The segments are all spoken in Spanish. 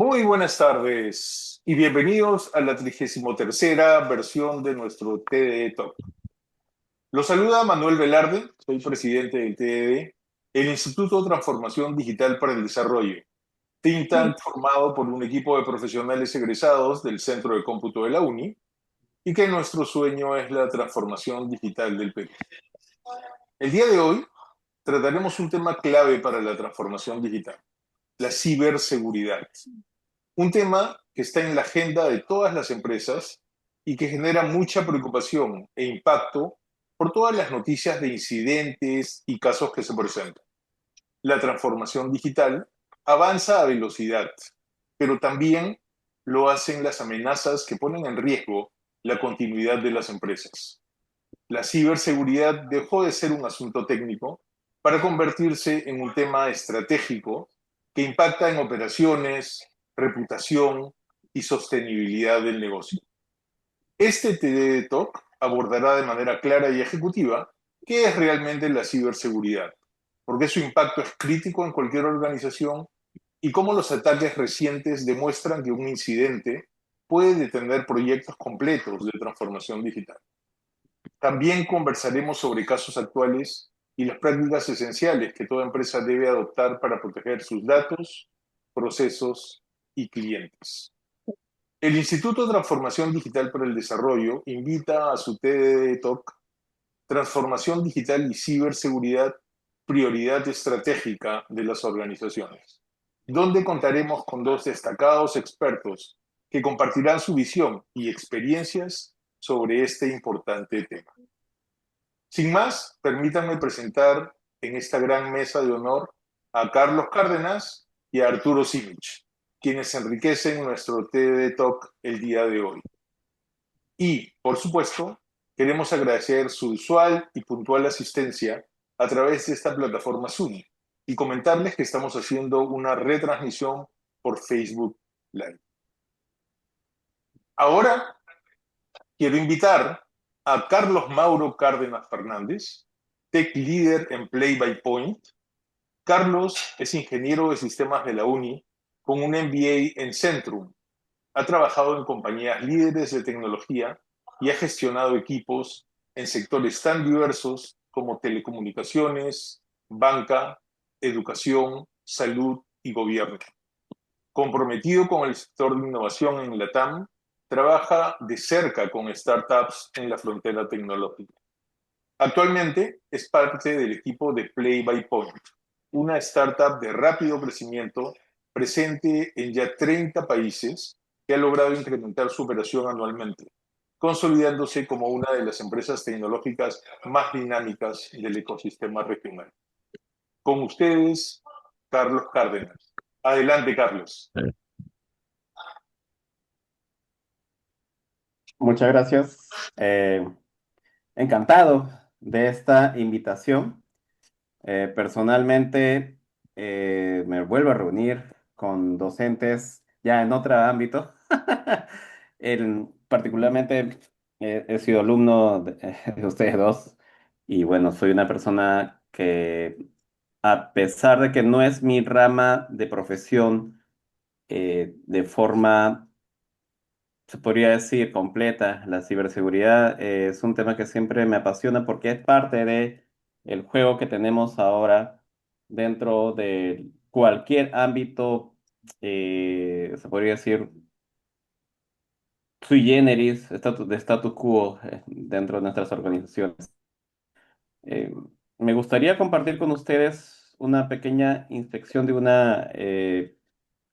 Muy buenas tardes y bienvenidos a la 33ª versión de nuestro TDD Talk. Los saluda Manuel Velarde, soy presidente del TDD, el Instituto de Transformación Digital para el Desarrollo, think tank formado por un equipo de profesionales egresados del Centro de Cómputo de la UNI y que nuestro sueño es la transformación digital del Perú. El día de hoy trataremos un tema clave para la transformación digital, la ciberseguridad. Un tema que está en la agenda de todas las empresas y que genera mucha preocupación e impacto por todas las noticias de incidentes y casos que se presentan. La transformación digital avanza a velocidad, pero también lo hacen las amenazas que ponen en riesgo la continuidad de las empresas. La ciberseguridad dejó de ser un asunto técnico para convertirse en un tema estratégico que impacta en operaciones, reputación y sostenibilidad del negocio. Este TDD Talk abordará de manera clara y ejecutiva qué es realmente la ciberseguridad, por qué su impacto es crítico en cualquier organización y cómo los ataques recientes demuestran que un incidente puede detener proyectos completos de transformación digital. También conversaremos sobre casos actuales y las prácticas esenciales que toda empresa debe adoptar para proteger sus datos, procesos y clientes. El Instituto de Transformación Digital para el Desarrollo invita a su TDD Talk Transformación Digital y Ciberseguridad, prioridad estratégica de las organizaciones, donde contaremos con dos destacados expertos que compartirán su visión y experiencias sobre este importante tema. Sin más, permítanme presentar en esta gran mesa de honor a Carlos Cárdenas y a Arturo Simic, quienes enriquecen nuestro TED Talk el día de hoy. Y, por supuesto, queremos agradecer su usual y puntual asistencia a través de esta plataforma Zoom y comentarles que estamos haciendo una retransmisión por Facebook Live. Ahora quiero invitar a Carlos Mauro Cárdenas Fernández, Tech Leader en Play by Point. Carlos es ingeniero de sistemas de la UNI con un MBA en Centrum. Ha trabajado en compañías líderes de tecnología y ha gestionado equipos en sectores tan diversos como telecomunicaciones, banca, educación, salud y gobierno. Comprometido con el sector de innovación en LATAM, trabaja de cerca con startups en la frontera tecnológica. Actualmente es parte del equipo de Play by Point, una startup de rápido crecimiento presente en ya 30 países que ha logrado incrementar su operación anualmente, consolidándose como una de las empresas tecnológicas más dinámicas del ecosistema regional. Con ustedes, Carlos Cárdenas. Adelante, Carlos. Muchas gracias. Encantado de esta invitación. Personalmente, me vuelvo a reunir con docentes ya en otro ámbito. Particularmente, he sido alumno de ustedes dos y bueno, soy una persona que, a pesar de que no es mi rama de profesión, de forma se podría decir completa, la ciberseguridad es un tema que siempre me apasiona porque es parte de el juego que tenemos ahora dentro de cualquier ámbito, se podría decir sui generis, de status quo dentro de nuestras organizaciones. Eh, Me gustaría compartir con ustedes una pequeña inspección de una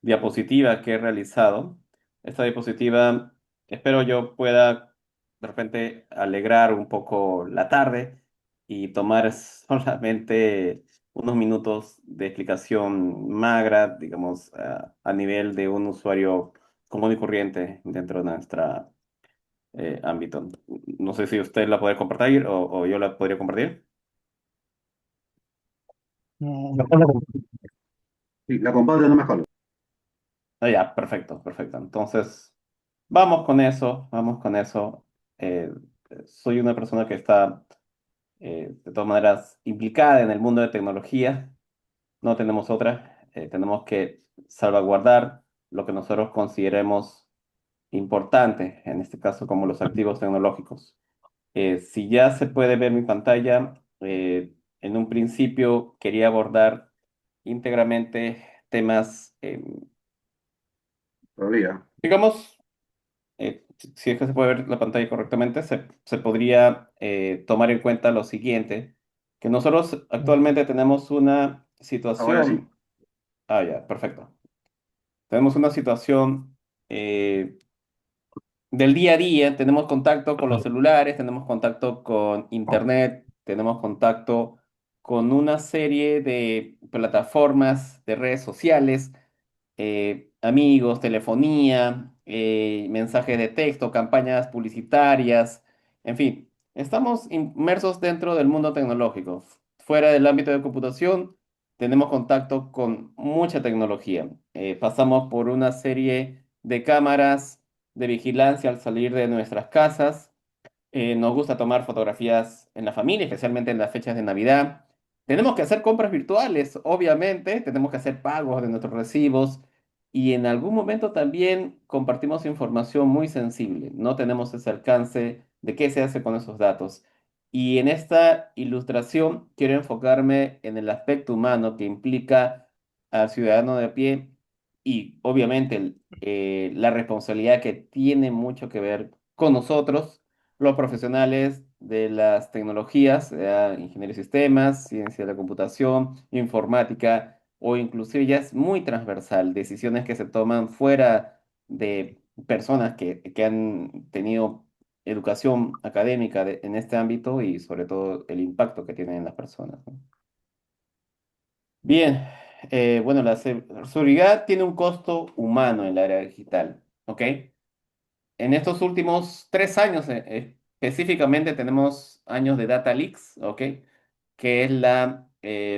diapositiva que he realizado. Esta diapositiva espero yo pueda de repente alegrar un poco la tarde y tomar solamente unos minutos de explicación magra, digamos, a nivel de un usuario común y corriente dentro de nuestro ámbito. No sé si usted la puede compartir o yo la podría compartir. Sí, la compadre no me jalo. Ah, ya, perfecto, perfecto. Entonces, vamos con eso, vamos con eso. Eh, Soy una persona que está, de todas maneras, implicada en el mundo de tecnología. No tenemos otra. Tenemos que salvaguardar. lo que nosotros consideremos importante, en este caso como los activos tecnológicos. Si ya se puede ver mi pantalla, en un principio quería abordar íntegramente temas, Todavía. digamos, si es que se puede ver la pantalla correctamente, se podría tomar en cuenta lo siguiente, que nosotros actualmente tenemos una Ahora sí. situación, ya, perfecto, tenemos una situación del día a día, tenemos contacto con los celulares, tenemos contacto con internet, tenemos contacto con una serie de plataformas de redes sociales, amigos, telefonía, mensajes de texto, campañas publicitarias, en fin, estamos inmersos dentro del mundo tecnológico. Fuera del ámbito de computación, tenemos contacto con mucha tecnología. Pasamos por una serie de cámaras de vigilancia al salir de nuestras casas. Nos gusta tomar fotografías en la familia, especialmente en las fechas de Navidad. Tenemos que hacer compras virtuales, obviamente, tenemos que hacer pagos de nuestros recibos y en algún momento también compartimos información muy sensible. No tenemos ese alcance de qué se hace con esos datos. Y en esta ilustración quiero enfocarme en el aspecto humano que implica al ciudadano de a pie y obviamente la responsabilidad que tiene mucho que ver con nosotros los profesionales de las tecnologías, ingeniería de sistemas, ciencia de la computación, informática, o inclusive ya es muy transversal, decisiones que se toman fuera de personas que han tenido educación académica en este ámbito y sobre todo el impacto que tienen en las personas, ¿no? Bien, bueno, la seguridad tiene un costo humano en la era digital, ¿ok? En estos últimos 3 años, específicamente tenemos años de data leaks, ¿ok? Que es la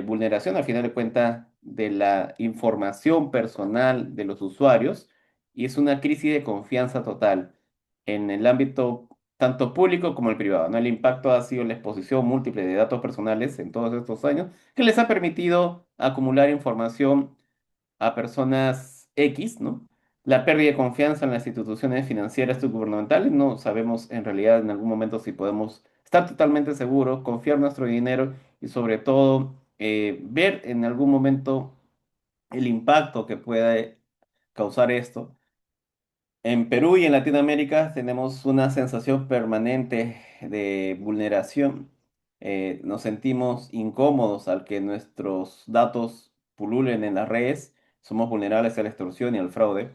vulneración, al final de cuentas, de la información personal de los usuarios y es una crisis de confianza total en el ámbito tanto público como el privado, ¿no? El impacto ha sido la exposición múltiple de datos personales en todos estos años que les ha permitido acumular información a personas X, ¿no? La pérdida de confianza en las instituciones financieras y gubernamentales, no sabemos en realidad en algún momento si podemos estar totalmente seguros, confiar nuestro dinero y sobre todo ver en algún momento el impacto que pueda causar esto. En Perú y en Latinoamérica tenemos una sensación permanente de vulneración. Nos sentimos incómodos al que nuestros datos pululen en las redes. Somos vulnerables a la extorsión y al fraude.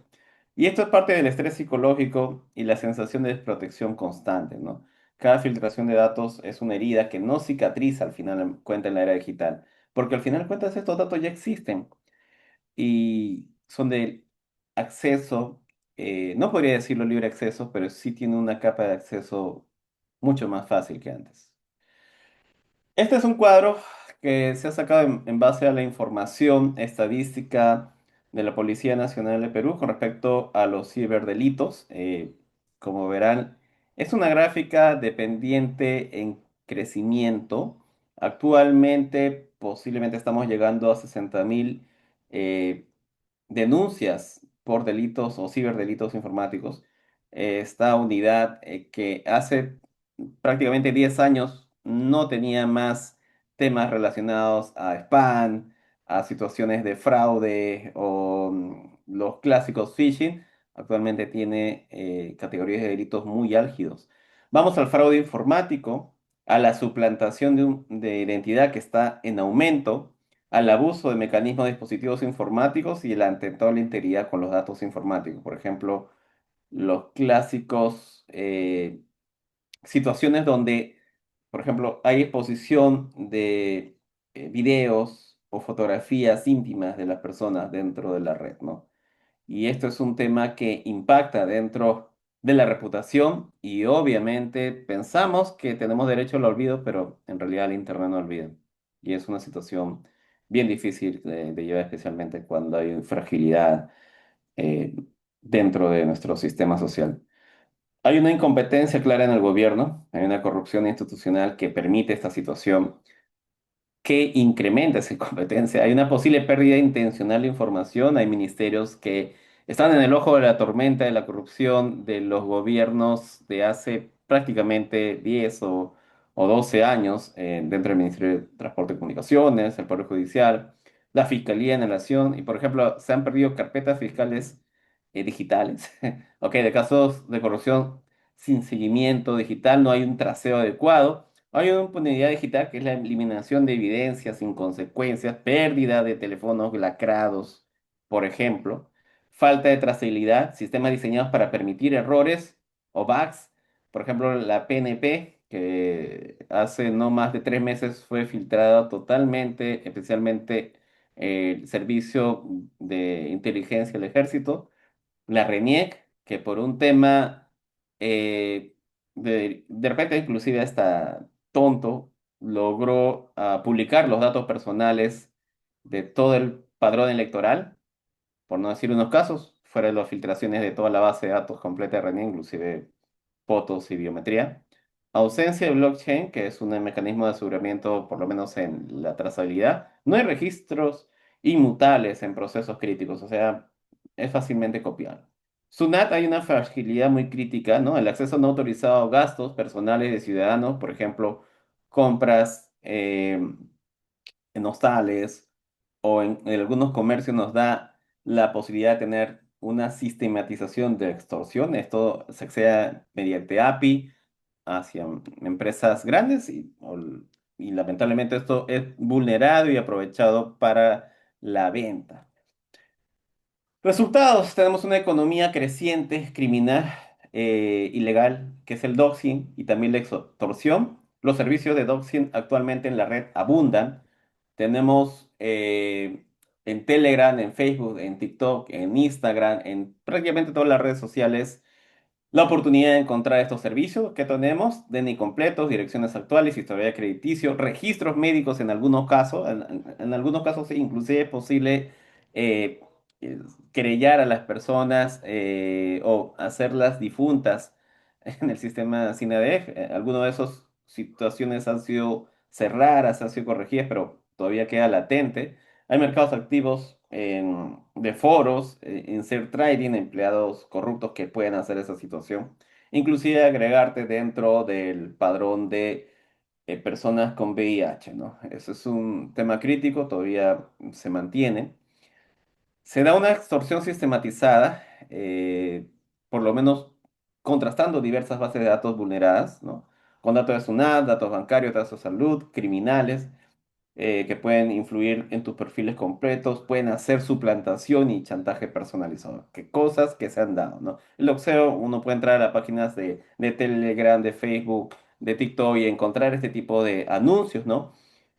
Y esto es parte del estrés psicológico y la sensación de desprotección constante, ¿no? Cada filtración de datos es una herida que no cicatriza al final de cuenta en la era digital, porque al final de cuentas estos datos ya existen y son de acceso, no podría decirlo libre acceso, pero sí tiene una capa de acceso mucho más fácil que antes. Este es un cuadro que se ha sacado en base a la información estadística de la Policía Nacional de Perú con respecto a los ciberdelitos. Como verán, es una gráfica dependiente en crecimiento. Actualmente posiblemente estamos llegando a 60.000 denuncias por delitos o ciberdelitos informáticos. Esta unidad que hace prácticamente 10 años no tenía más temas relacionados a spam, a situaciones de fraude o los clásicos phishing, actualmente tiene categorías de delitos muy álgidos. Vamos al fraude informático, a la suplantación de identidad que está en aumento, al abuso de mecanismos de dispositivos informáticos y el atentado a la integridad con los datos informáticos. Por ejemplo, los clásicos situaciones donde, por ejemplo, hay exposición de videos o fotografías íntimas de las personas dentro de la red, ¿no? Y esto es un tema que impacta dentro de la reputación y obviamente pensamos que tenemos derecho al olvido, pero en realidad el Internet no olvida. Y es una situación bien difícil de llevar, especialmente cuando hay fragilidad eh, dentro de nuestro sistema social. Hay una incompetencia clara en el gobierno, hay una corrupción institucional que permite esta situación, que incrementa esa incompetencia. Hay una posible pérdida intencional de información, hay ministerios que están en el ojo de la tormenta de la corrupción de los gobiernos de hace prácticamente 10 o 12 años dentro del Ministerio de Transporte y Comunicaciones, el Poder Judicial, la Fiscalía en la Nación, y por ejemplo, se han perdido carpetas fiscales digitales, ok, de casos de corrupción sin seguimiento digital, no hay un traceo adecuado. Hay una impunidad digital que es la eliminación de evidencias sin consecuencias, pérdida de teléfonos lacrados, por ejemplo, falta de trazabilidad, sistemas diseñados para permitir errores o bugs. Por ejemplo, la PNP, que hace no más de 3 meses fue filtrada totalmente, especialmente el servicio de inteligencia del ejército, la RENIEC, que por un tema de repente inclusive hasta tonto, logró publicar los datos personales de todo el padrón electoral, por no decir unos casos, fuera de las filtraciones de toda la base de datos completa de RENIEC, inclusive fotos y biometría. Ausencia de blockchain, que es un mecanismo de aseguramiento, por lo menos en la trazabilidad. No hay registros inmutables en procesos críticos, o sea, es fácilmente copiado. SUNAT hay una fragilidad muy crítica, ¿no? El acceso no autorizado a gastos personales de ciudadanos, por ejemplo, compras en hostales o en algunos comercios nos da la posibilidad de tener una sistematización de extorsión. Esto se accede mediante API hacia empresas grandes y lamentablemente esto es vulnerado y aprovechado para la venta. Resultados, tenemos una economía creciente, criminal, ilegal, que es el doxing y también la extorsión. Los servicios de doxing actualmente en la red abundan. Tenemos en Telegram, en Facebook, en TikTok, en Instagram, en prácticamente todas las redes sociales la oportunidad de encontrar estos servicios que tenemos, DNI completos, direcciones actuales, historial crediticio, registros médicos en algunos casos, en algunos casos sí, inclusive es posible eh, eh, querellar a las personas o hacerlas difuntas en el sistema SINADEF. Algunas de esas situaciones han sido cerradas, han sido corregidas, pero todavía queda latente. Hay mercados activos de foros, insert trading, empleados corruptos que pueden hacer esa situación. Inclusive agregarte dentro del padrón de personas con VIH, ¿no? Eso es un tema crítico, todavía se mantiene. Se da una extorsión sistematizada, por lo menos contrastando diversas bases de datos vulneradas, ¿no? Con datos de SUNAT, datos bancarios, datos de salud, criminales que pueden influir en tus perfiles completos, pueden hacer suplantación y chantaje personalizado, que cosas que se han dado, ¿no? El doxeo, uno puede entrar a las páginas de Telegram, de Facebook, de TikTok y encontrar este tipo de anuncios, ¿no?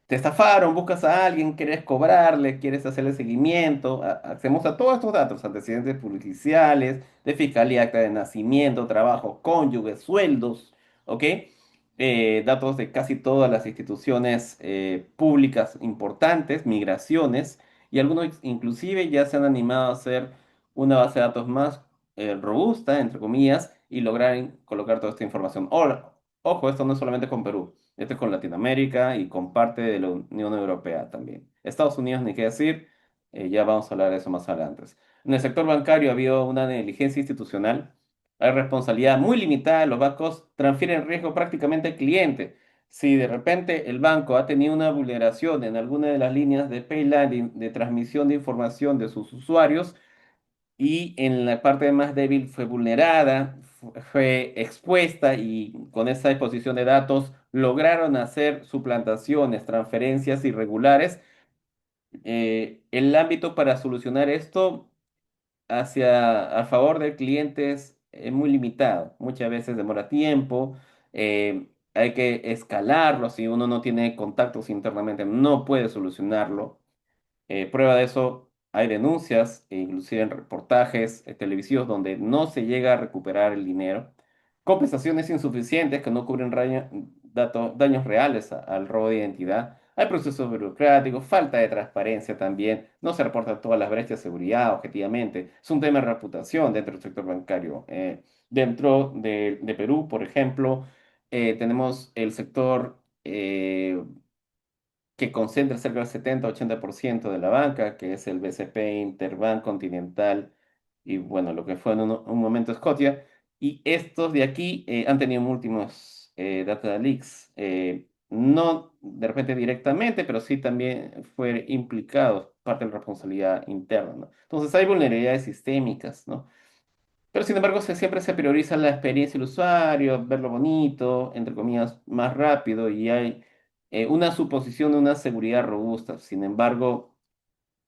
Te estafaron, buscas a alguien, quieres cobrarle, quieres hacerle seguimiento, accedemos a todos estos datos, antecedentes policiales, de fiscalía, acta de nacimiento, trabajo, cónyuge, sueldos, ¿ok? Datos de casi todas las instituciones públicas importantes, migraciones, y algunos inclusive ya se han animado a hacer una base de datos más robusta, entre comillas, y lograr colocar toda esta información. Ahora, ojo, esto no es solamente con Perú. Esto es con Latinoamérica y con parte de la Unión Europea también. Estados Unidos, ni qué decir, ya vamos a hablar de eso más adelante. En el sector bancario ha habido una negligencia institucional, hay responsabilidad muy limitada, los bancos transfieren riesgo prácticamente al cliente. Si de repente el banco ha tenido una vulneración en alguna de las líneas de payline de transmisión de información de sus usuarios, y en la parte más débil fue vulnerada, fue expuesta y con esa exposición de datos lograron hacer suplantaciones, transferencias irregulares. El ámbito para solucionar esto a favor del cliente es muy limitado. Muchas veces demora tiempo, hay que escalarlo. Si uno no tiene contactos internamente, no puede solucionarlo. Prueba de eso, hay denuncias, e inclusive en reportajes televisivos donde no se llega a recuperar el dinero. Compensaciones insuficientes que no cubren daños reales al robo de identidad. Hay procesos burocráticos, falta de transparencia también. No se reportan todas las brechas de seguridad objetivamente. Es un tema de reputación dentro del sector bancario. Dentro de Perú, por ejemplo, tenemos el sector que concentra cerca del 70-80% de la banca, que es el BCP, Interbank, Continental y bueno, lo que fue en un momento Scotia. Y estos de aquí han tenido múltiples data leaks. No de repente directamente, pero sí también fue implicados parte de la responsabilidad interna, ¿no? Entonces hay vulnerabilidades sistémicas, ¿no? Pero sin embargo, siempre se prioriza la experiencia del usuario, verlo bonito, entre comillas, más rápido y hay una suposición de una seguridad robusta. Sin embargo,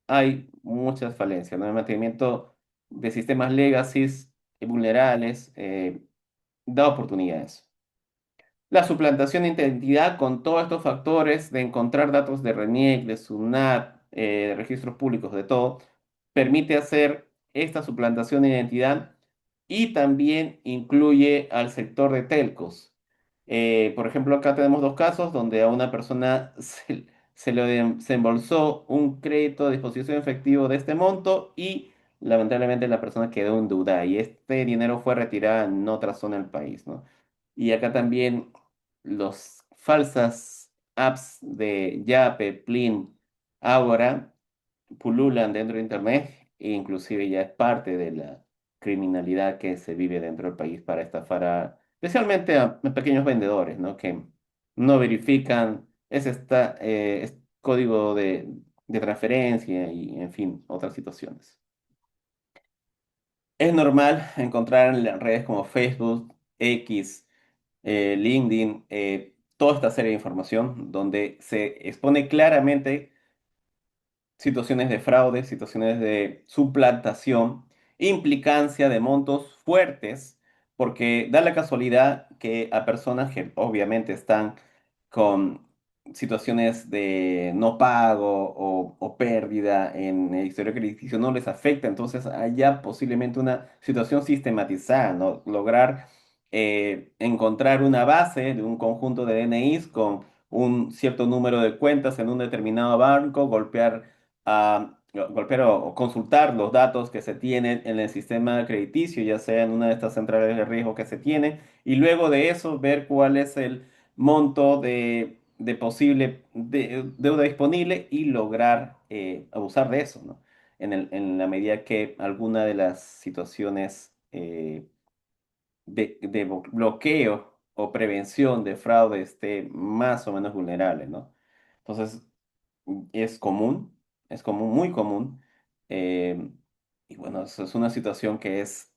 hay muchas falencias, ¿no? El mantenimiento de sistemas legacy vulnerables da oportunidades. La suplantación de identidad con todos estos factores de encontrar datos de RENIEC, de SUNAT, de registros públicos, de todo, permite hacer esta suplantación de identidad y también incluye al sector de telcos. Por ejemplo, acá tenemos dos casos donde a una persona se embolsó un crédito de disposición efectivo de este monto y lamentablemente la persona quedó en duda y este dinero fue retirado en otra zona del país, ¿no? Y acá también los falsas apps de Yape, Plin, Ágora pululan dentro de Internet e inclusive ya es parte de la criminalidad que se vive dentro del país para estafar especialmente a pequeños vendedores, ¿no? Que no verifican ese código de transferencia y, en fin, otras situaciones. Es normal encontrar en las redes como Facebook, X, LinkedIn, toda esta serie de información donde se expone claramente situaciones de fraude, situaciones de suplantación, implicancia de montos fuertes, porque da la casualidad que a personas que obviamente están con situaciones de no pago o pérdida en el historial crediticio no les afecta, entonces haya posiblemente una situación sistematizada, ¿no? Lograr encontrar una base de un conjunto de DNIs con un cierto número de cuentas en un determinado banco, golpear o consultar los datos que se tienen en el sistema crediticio, ya sea en una de estas centrales de riesgo que se tiene, y luego de eso ver cuál es el monto de posible deuda disponible y lograr abusar de eso, ¿no? En la medida que alguna de las situaciones de bloqueo o prevención de fraude esté más o menos vulnerable, ¿no? Entonces, es común, es común, muy común. eh, y bueno, eso es una situación que es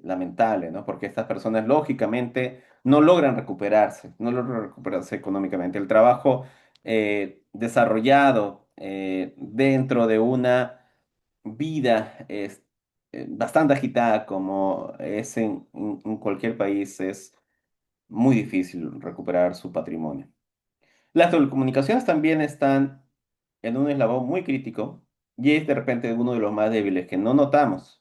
lamentable, ¿no? Porque estas personas lógicamente no logran recuperarse, no logran recuperarse económicamente. El trabajo desarrollado dentro de una vida bastante agitada como es en cualquier país, es muy difícil recuperar su patrimonio. Las telecomunicaciones también están en un eslabón muy crítico y es de repente uno de los más débiles que no notamos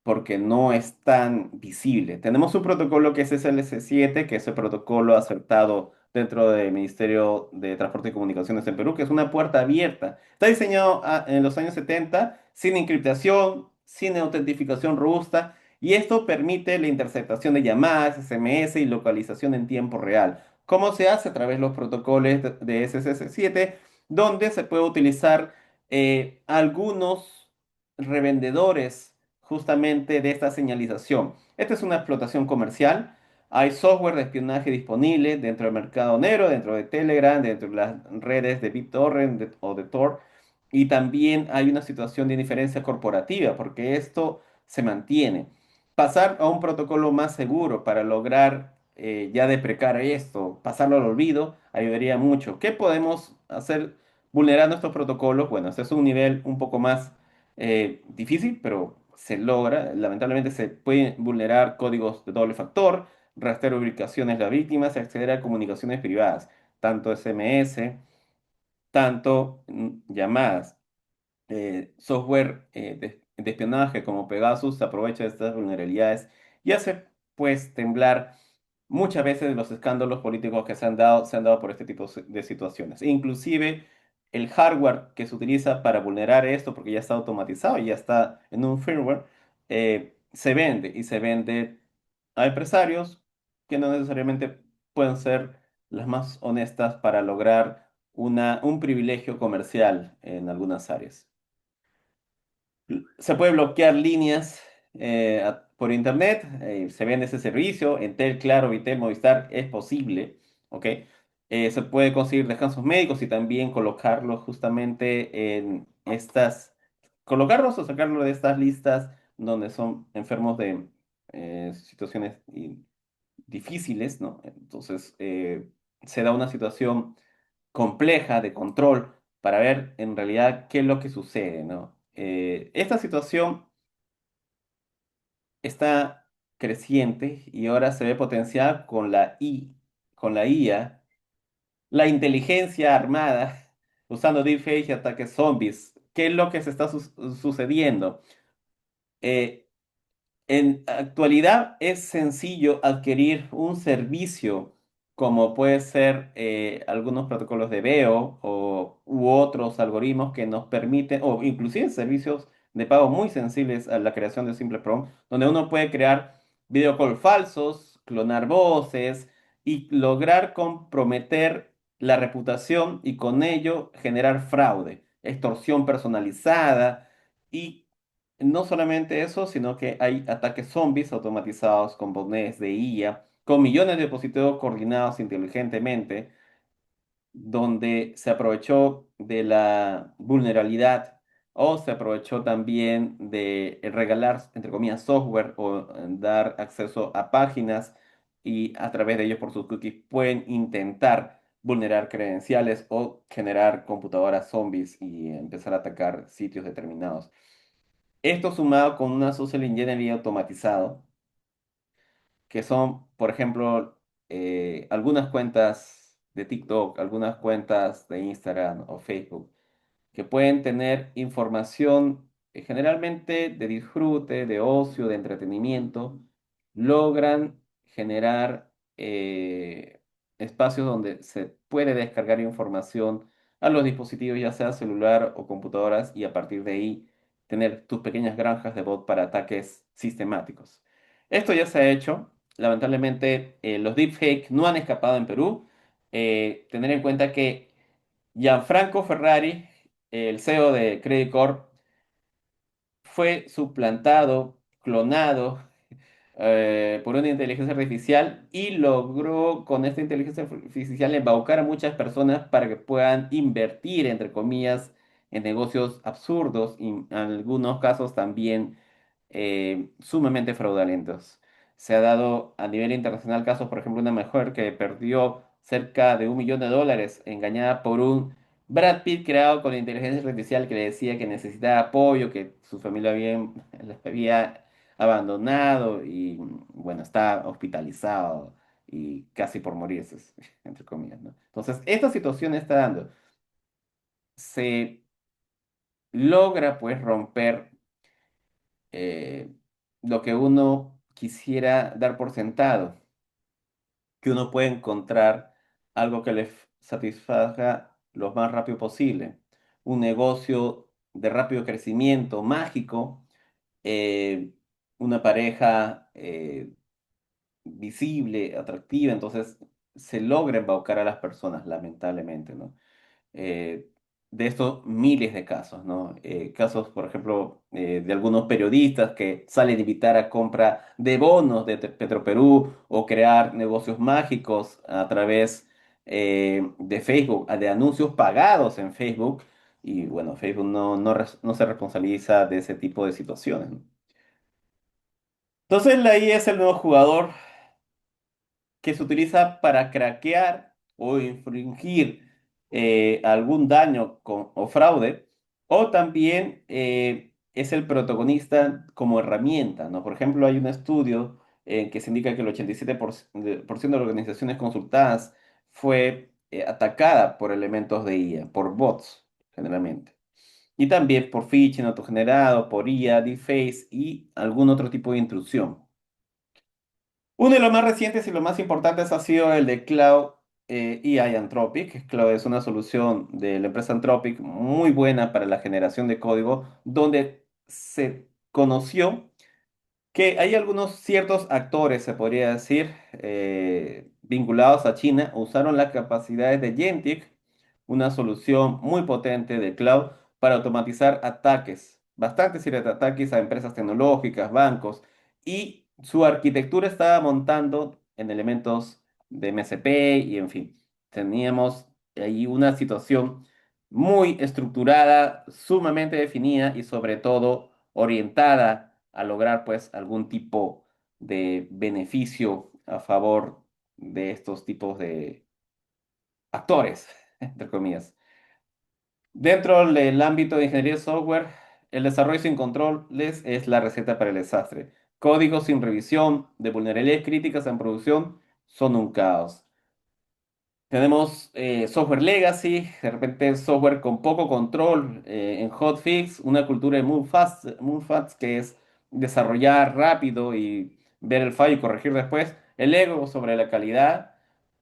porque no es tan visible. Tenemos un protocolo que es SLC7, que es el protocolo aceptado dentro del Ministerio de Transporte y Comunicaciones en Perú, que es una puerta abierta. Está diseñado en los años 70 sin encriptación, sin autentificación robusta, y esto permite la interceptación de llamadas, SMS y localización en tiempo real. ¿Cómo se hace? A través de los protocolos de SSC7, donde se puede utilizar algunos revendedores justamente de esta señalización. Esta es una explotación comercial. Hay software de espionaje disponible dentro del mercado negro, dentro de Telegram, dentro de las redes de BitTorrent o de Tor. Y también hay una situación de indiferencia corporativa, porque esto se mantiene. Pasar a un protocolo más seguro para lograr ya deprecar esto, pasarlo al olvido, ayudaría mucho. ¿Qué podemos hacer vulnerando estos protocolos? Bueno, este es un nivel un poco más difícil, pero se logra. Lamentablemente se pueden vulnerar códigos de doble factor, rastrear ubicaciones de las víctimas y acceder a comunicaciones privadas, tanto SMS, tanto llamadas. Software de espionaje como Pegasus se aprovecha de estas vulnerabilidades y hace pues temblar muchas veces los escándalos políticos que se han dado por este tipo de situaciones. E inclusive el hardware que se utiliza para vulnerar esto, porque ya está automatizado y ya está en un firmware, se vende y se vende a empresarios que no necesariamente pueden ser las más honestas para lograr un privilegio comercial en algunas áreas. Se puede bloquear líneas por internet, se vende ese servicio, Entel, Claro, Vitel, Movistar, es posible, ¿ok? Se puede conseguir descansos médicos y también colocarlos justamente en colocarlos o sacarlos de estas listas donde son enfermos de situaciones difíciles, ¿no? Entonces, se da una situación compleja de control para ver en realidad qué es lo que sucede, ¿no? Esta situación está creciente y ahora se ve potenciada con la IA, la inteligencia armada, usando deepfake y ataques zombies. ¿Qué es lo que se está sucediendo? Eh, En actualidad es sencillo adquirir un servicio como puede ser algunos protocolos de veo u otros algoritmos que nos permiten, o inclusive servicios de pago muy sensibles a la creación de simple prompt, donde uno puede crear video call falsos, clonar voces y lograr comprometer la reputación y con ello generar fraude, extorsión personalizada y no solamente eso, sino que hay ataques zombies automatizados con botnets de IA, con millones de dispositivos coordinados inteligentemente, donde se aprovechó de la vulnerabilidad o se aprovechó también de regalar, entre comillas, software o dar acceso a páginas y a través de ellos por sus cookies pueden intentar vulnerar credenciales o generar computadoras zombies y empezar a atacar sitios determinados. Esto sumado con una social engineering automatizado, que son, por ejemplo, algunas cuentas de TikTok, algunas cuentas de Instagram o Facebook, que pueden tener información generalmente de disfrute, de ocio, de entretenimiento, logran generar espacios donde se puede descargar información a los dispositivos, ya sea celular o computadoras, y a partir de ahí tener tus pequeñas granjas de bot para ataques sistemáticos. Esto ya se ha hecho. Lamentablemente, los deepfake no han escapado en Perú. Tener en cuenta que Gianfranco Ferrari, el CEO de Credit Corp, fue suplantado, clonado por una inteligencia artificial y logró con esta inteligencia artificial embaucar a muchas personas para que puedan invertir, entre comillas, en negocios absurdos y en algunos casos también sumamente fraudulentos. Se ha dado a nivel internacional casos, por ejemplo, una mujer que perdió cerca de $1 millón engañada por un Brad Pitt creado con inteligencia artificial que le decía que necesitaba apoyo, que su familia la había abandonado y bueno, está hospitalizado y casi por morirse, entre comillas, ¿no? Entonces, esta situación está dando. Se logra pues romper eh, lo que uno quisiera dar por sentado, que uno puede encontrar algo que le satisfaga lo más rápido posible, un negocio de rápido crecimiento mágico, eh, una pareja visible, atractiva, entonces se logra embaucar a las personas, lamentablemente, ¿no? eh, de estos miles de casos, ¿no? Casos, por ejemplo, de algunos periodistas que salen a invitar a compra de bonos de Petroperú o crear negocios mágicos a través de Facebook, de anuncios pagados en Facebook. Y bueno, Facebook no se responsabiliza de ese tipo de situaciones, ¿no? Entonces la IA es el nuevo jugador que se utiliza para craquear o infringir algún daño o fraude, o también es el protagonista como herramienta, ¿no? Por ejemplo, hay un estudio que se indica que el 87% de las organizaciones consultadas fue atacada por elementos de IA, por bots, generalmente. Y también por phishing autogenerado, por IA, deepfakes y algún otro tipo de intrusión. Uno de los más recientes y los más importantes ha sido el de Cloud AI Anthropic. Cloud es una solución de la empresa Anthropic muy buena para la generación de código, donde se conoció que hay algunos ciertos actores, se podría decir, vinculados a China, usaron las capacidades de Gentic, una solución muy potente de Cloud, para automatizar ataques bastantes ciberataques a empresas tecnológicas, bancos, y su arquitectura estaba montando en elementos de MCP y en fin, teníamos ahí una situación muy estructurada, sumamente definida y sobre todo orientada a lograr pues algún tipo de beneficio a favor de estos tipos de actores, entre comillas. Dentro del ámbito de ingeniería de software, el desarrollo sin controles es la receta para el desastre. Códigos sin revisión de vulnerabilidades críticas en producción son un caos. Tenemos software legacy, de repente software con poco control en hotfix, una cultura de move fast, que es desarrollar rápido y ver el fallo y corregir después. El ego sobre la calidad,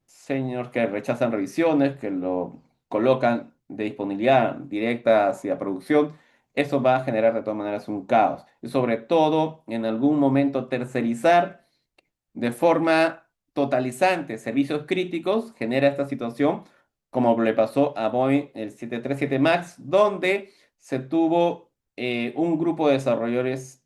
señores que rechazan revisiones, que lo colocan de disponibilidad directa hacia producción. Eso va a generar de todas maneras un caos. Y sobre todo, en algún momento, tercerizar de forma totalizante servicios críticos genera esta situación, como le pasó a Boeing el 737 MAX, donde se tuvo un grupo de desarrolladores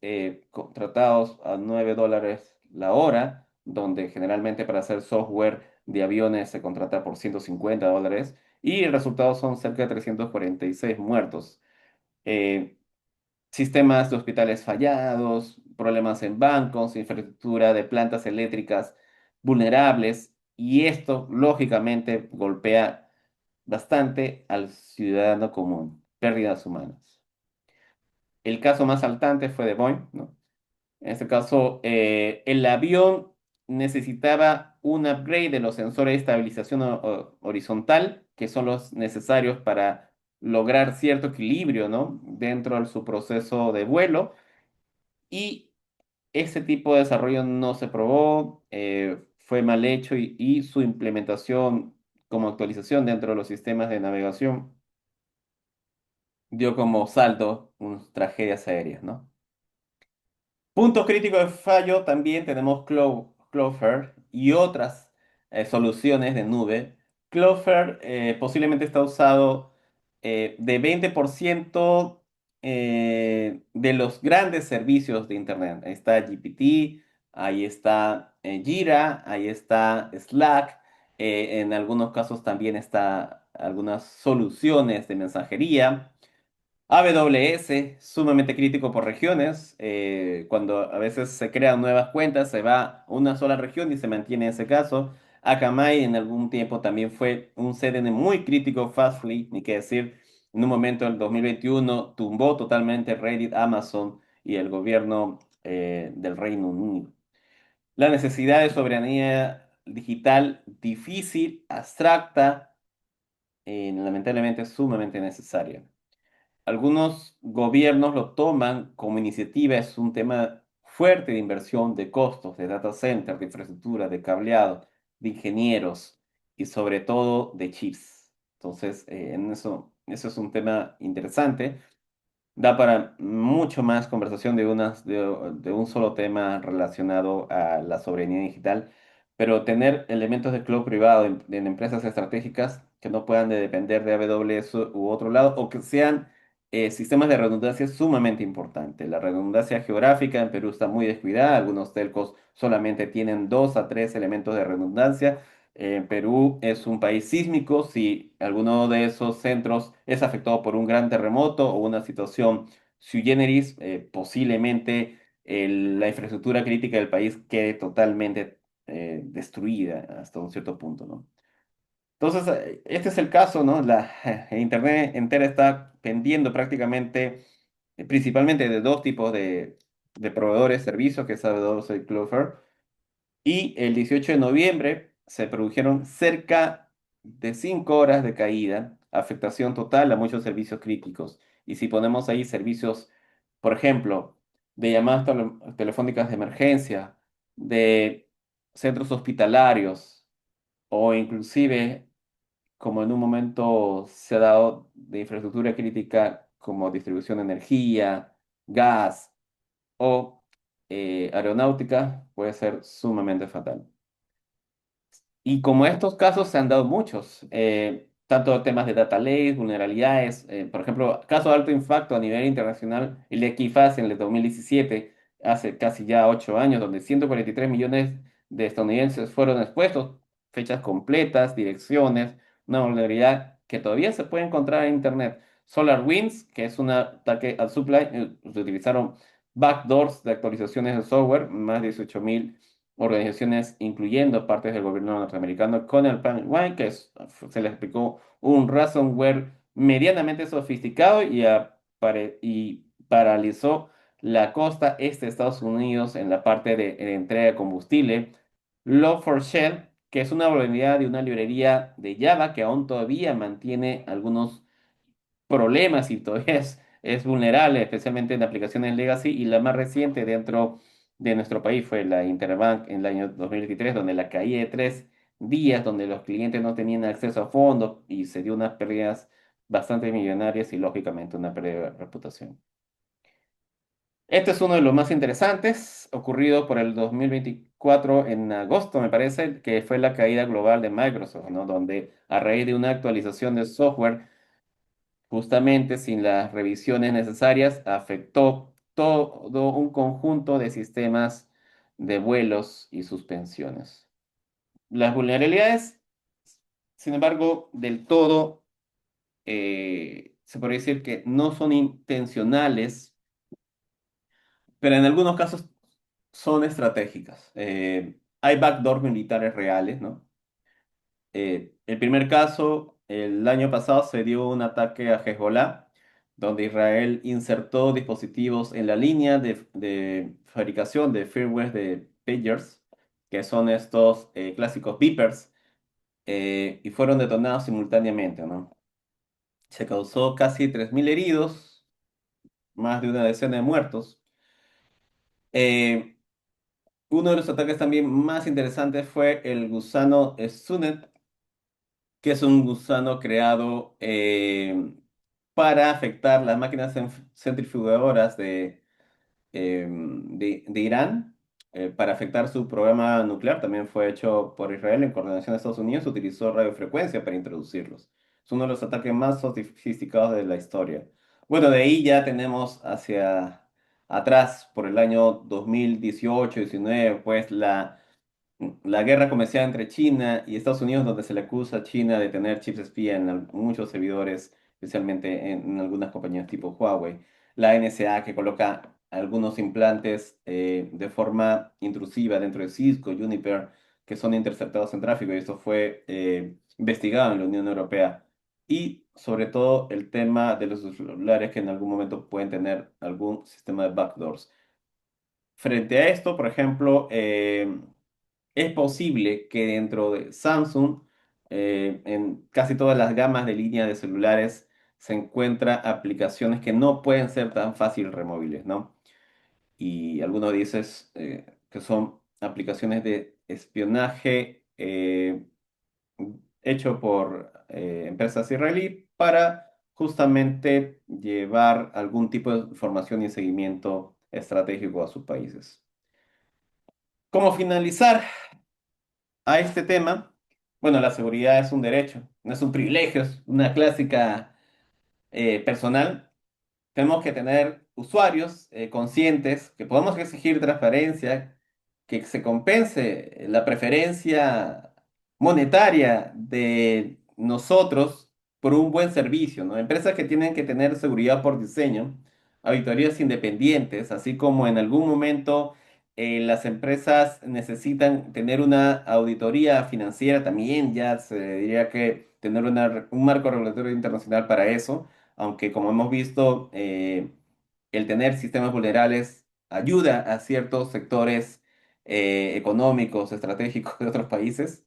contratados a $9 la hora, donde generalmente para hacer software de aviones se contrata por $150, y el resultado son cerca de 346 muertos. Eh, Sistemas de hospitales fallados, problemas en bancos, infraestructura de plantas eléctricas vulnerables, y esto lógicamente golpea bastante al ciudadano común, pérdidas humanas. El caso más saltante fue de Boeing, ¿no? En este caso, el avión necesitaba un upgrade de los sensores de estabilización horizontal, que son los necesarios para lograr cierto equilibrio, ¿no? Dentro de su proceso de vuelo. Y ese tipo de desarrollo no se probó, fue mal hecho, y su implementación como actualización dentro de los sistemas de navegación dio como saldo unas tragedias aéreas, ¿no? Punto crítico de fallo, también tenemos Cloudflare y otras soluciones de nube. Cloudflare posiblemente está usado de 20% de los grandes servicios de Internet. Ahí está GPT, ahí está Jira, ahí está Slack. En algunos casos también está algunas soluciones de mensajería. AWS, sumamente crítico por regiones. Cuando a veces se crean nuevas cuentas, se va a una sola región y se mantiene ese caso. Akamai en algún tiempo también fue un CDN muy crítico. Fastly, ni qué decir, en un momento del 2021 tumbó totalmente Reddit, Amazon y el gobierno del Reino Unido. La necesidad de soberanía digital difícil, abstracta, lamentablemente sumamente necesaria. Algunos gobiernos lo toman como iniciativa, es un tema fuerte de inversión, de costos, de data center, de infraestructura, de cableado, de ingenieros y sobre todo de chips. Entonces, eso es un tema interesante. Da para mucho más conversación de un solo tema relacionado a la soberanía digital, pero tener elementos de cloud privado en empresas estratégicas que no puedan depender de AWS u otro lado, o que sean sistemas de redundancia, es sumamente importante. La redundancia geográfica en Perú está muy descuidada, algunos telcos solamente tienen 2 a 3 elementos de redundancia. Perú es un país sísmico. Si alguno de esos centros es afectado por un gran terremoto o una situación sui generis, posiblemente la infraestructura crítica del país quede totalmente destruida hasta un cierto punto, ¿no? Entonces, este es el caso, ¿no? La Internet entera está pendiendo prácticamente, principalmente de dos tipos de proveedores de servicios, que es AWS y Cloudflare. Y el 18 de noviembre se produjeron cerca de 5 horas de caída, afectación total a muchos servicios críticos. Y si ponemos ahí servicios, por ejemplo, de llamadas telefónicas de emergencia, de centros hospitalarios, o inclusive, como en un momento se ha dado, de infraestructura crítica como distribución de energía, gas o aeronáutica, puede ser sumamente fatal. Y como estos casos se han dado muchos, tanto temas de data lakes, vulnerabilidades, por ejemplo, caso de alto impacto a nivel internacional, el Equifax en el 2017, hace casi ya 8 años, donde 143 millones de estadounidenses fueron expuestos, fechas completas, direcciones, una vulnerabilidad que todavía se puede encontrar en Internet. SolarWinds, que es un ataque al supply, se utilizaron backdoors de actualizaciones de software, más de 18.000 organizaciones, incluyendo partes del gobierno norteamericano, con el plan One, se les explicó un ransomware medianamente sofisticado y paralizó la costa este de Estados Unidos en la parte de entrega de combustible. Log4Shell, que es una vulnerabilidad de una librería de Java que aún todavía mantiene algunos problemas y todavía es vulnerable, especialmente en aplicaciones legacy, y la más reciente dentro de nuestro país fue la Interbank en el año 2023, donde la caída de 3 días, donde los clientes no tenían acceso a fondos y se dio unas pérdidas bastante millonarias y lógicamente una pérdida de reputación. Este es uno de los más interesantes, ocurrido por el 2024 en agosto, me parece, que fue la caída global de Microsoft, ¿no? Donde a raíz de una actualización de software justamente sin las revisiones necesarias, afectó todo un conjunto de sistemas de vuelos y suspensiones. Las vulnerabilidades, sin embargo, del todo, se podría decir que no son intencionales, pero en algunos casos son estratégicas. Hay backdoors militares reales, ¿no? El primer caso, el año pasado se dio un ataque a Hezbollah, donde Israel insertó dispositivos en la línea de fabricación de firmware de pagers, que son estos clásicos beepers, y fueron detonados simultáneamente, ¿no? Se causó casi 3.000 heridos, más de una decena de muertos. Eh, Uno de los ataques también más interesantes fue el gusano Stuxnet, que es un gusano creado para afectar las máquinas centrifugadoras de Irán, para afectar su programa nuclear. También fue hecho por Israel en coordinación de Estados Unidos, utilizó radiofrecuencia para introducirlos. Es uno de los ataques más sofisticados de la historia. Bueno, de ahí ya tenemos hacia atrás, por el año 2018-19, pues la guerra comercial entre China y Estados Unidos, donde se le acusa a China de tener chips espía en muchos servidores, especialmente en algunas compañías tipo Huawei. La NSA, que coloca algunos implantes de forma intrusiva dentro de Cisco, Juniper, que son interceptados en tráfico, y esto fue investigado en la Unión Europea. Y sobre todo el tema de los celulares que en algún momento pueden tener algún sistema de backdoors. Frente a esto, por ejemplo, es posible que dentro de Samsung, en casi todas las gamas de línea de celulares, se encuentran aplicaciones que no pueden ser tan fácil removibles, ¿no? Y algunos dices que son aplicaciones de espionaje hecho por empresas israelíes para justamente llevar algún tipo de información y seguimiento estratégico a sus países. ¿Cómo finalizar a este tema? Bueno, la seguridad es un derecho, no es un privilegio, es una clásica personal. Tenemos que tener usuarios conscientes, que podamos exigir transparencia, que se compense la preferencia monetaria de nosotros por un buen servicio, ¿no? Empresas que tienen que tener seguridad por diseño, auditorías independientes, así como en algún momento las empresas necesitan tener una auditoría financiera también, ya se diría que tener un marco regulatorio internacional para eso, aunque como hemos visto, el tener sistemas vulnerables ayuda a ciertos sectores económicos, estratégicos de otros países.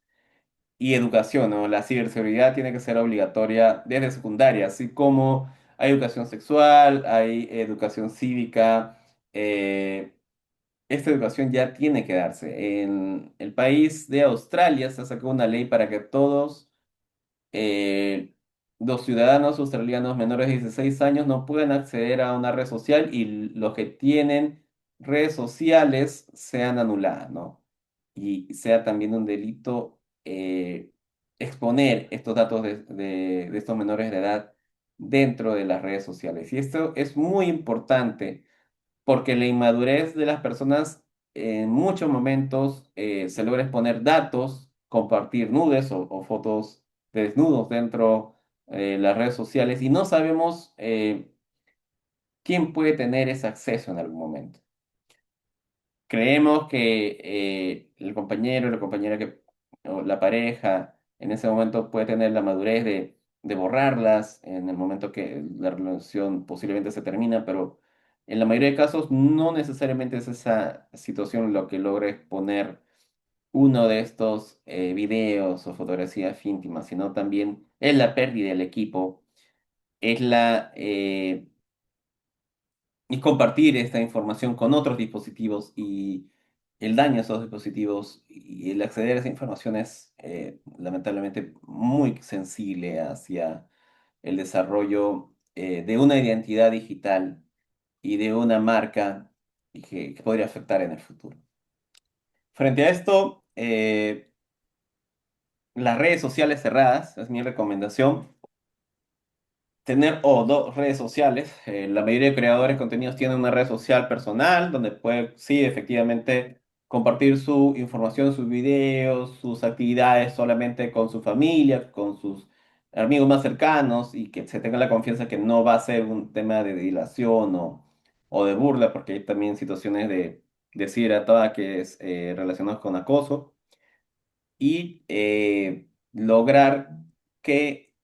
Y educación, ¿no? La ciberseguridad tiene que ser obligatoria desde secundaria, así como hay educación sexual, hay educación cívica. Esta educación ya tiene que darse. En el país de Australia se sacó una ley para que todos eh, los ciudadanos australianos menores de 16 años no pueden acceder a una red social y los que tienen redes sociales sean anuladas, ¿no? Y sea también un delito exponer estos datos de estos menores de edad dentro de las redes sociales. Y esto es muy importante porque la inmadurez de las personas en muchos momentos se logra exponer datos, compartir nudes o fotos de desnudos dentro de las redes sociales y no sabemos quién puede tener ese acceso en algún momento. Creemos que el compañero, la compañera o la pareja en ese momento puede tener la madurez de borrarlas en el momento que la relación posiblemente se termina, pero en la mayoría de casos no necesariamente es esa situación lo que logra exponer uno de estos videos o fotografías íntimas, sino también es la pérdida del equipo, es y compartir esta información con otros dispositivos y el daño a esos dispositivos y el acceder a esa información es lamentablemente muy sensible hacia el desarrollo de una identidad digital y de una marca y que podría afectar en el futuro. Frente a esto, las redes sociales cerradas es mi recomendación. Tener o dos redes sociales. La mayoría de creadores de contenidos tienen una red social personal donde puede, sí, efectivamente, compartir su información, sus videos, sus actividades solamente con su familia, con sus amigos más cercanos y que se tenga la confianza que no va a ser un tema de dilación o de burla, porque hay también situaciones de decir ataques relacionados con acoso y lograr que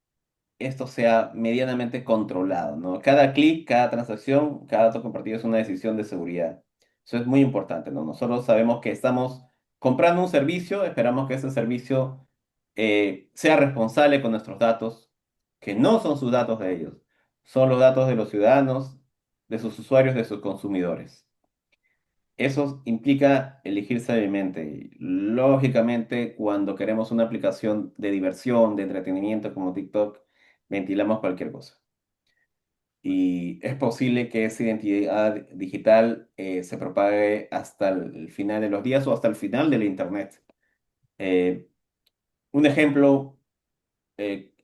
esto sea medianamente controlado, ¿no? Cada clic, cada transacción, cada dato compartido es una decisión de seguridad. Eso es muy importante, ¿no? Nosotros sabemos que estamos comprando un servicio, esperamos que ese servicio sea responsable con nuestros datos, que no son sus datos de ellos, son los datos de los ciudadanos, de sus usuarios, de sus consumidores. Eso implica elegir sabiamente. Y, lógicamente, cuando queremos una aplicación de diversión, de entretenimiento como TikTok, ventilamos cualquier cosa. Y es posible que esa identidad digital se propague hasta el final de los días o hasta el final de la Internet. Eh, un ejemplo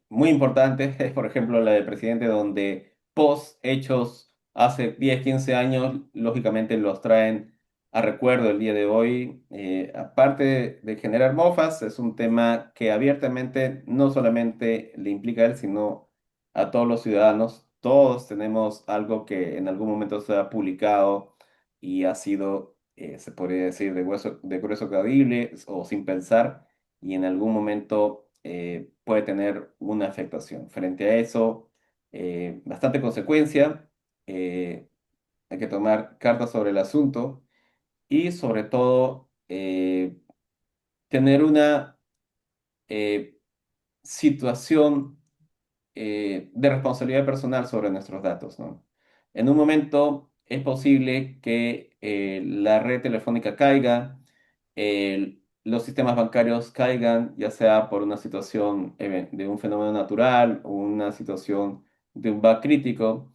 muy importante es, por ejemplo, la del presidente, donde post hechos hace 10 15 años, lógicamente los traen a recuerdo el día de hoy. Aparte de generar mofas, es un tema que abiertamente no solamente le implica a él, sino a todos los ciudadanos. Todos tenemos algo que en algún momento se ha publicado y ha sido, se podría decir, de grueso calibre o sin pensar y en algún momento puede tener una afectación. Frente a eso, bastante consecuencia, hay que tomar cartas sobre el asunto y sobre todo tener una eh, situación de responsabilidad personal sobre nuestros datos, ¿no? En un momento es posible que la red telefónica caiga, los sistemas bancarios caigan, ya sea por una situación de un fenómeno natural o una situación de un bug crítico.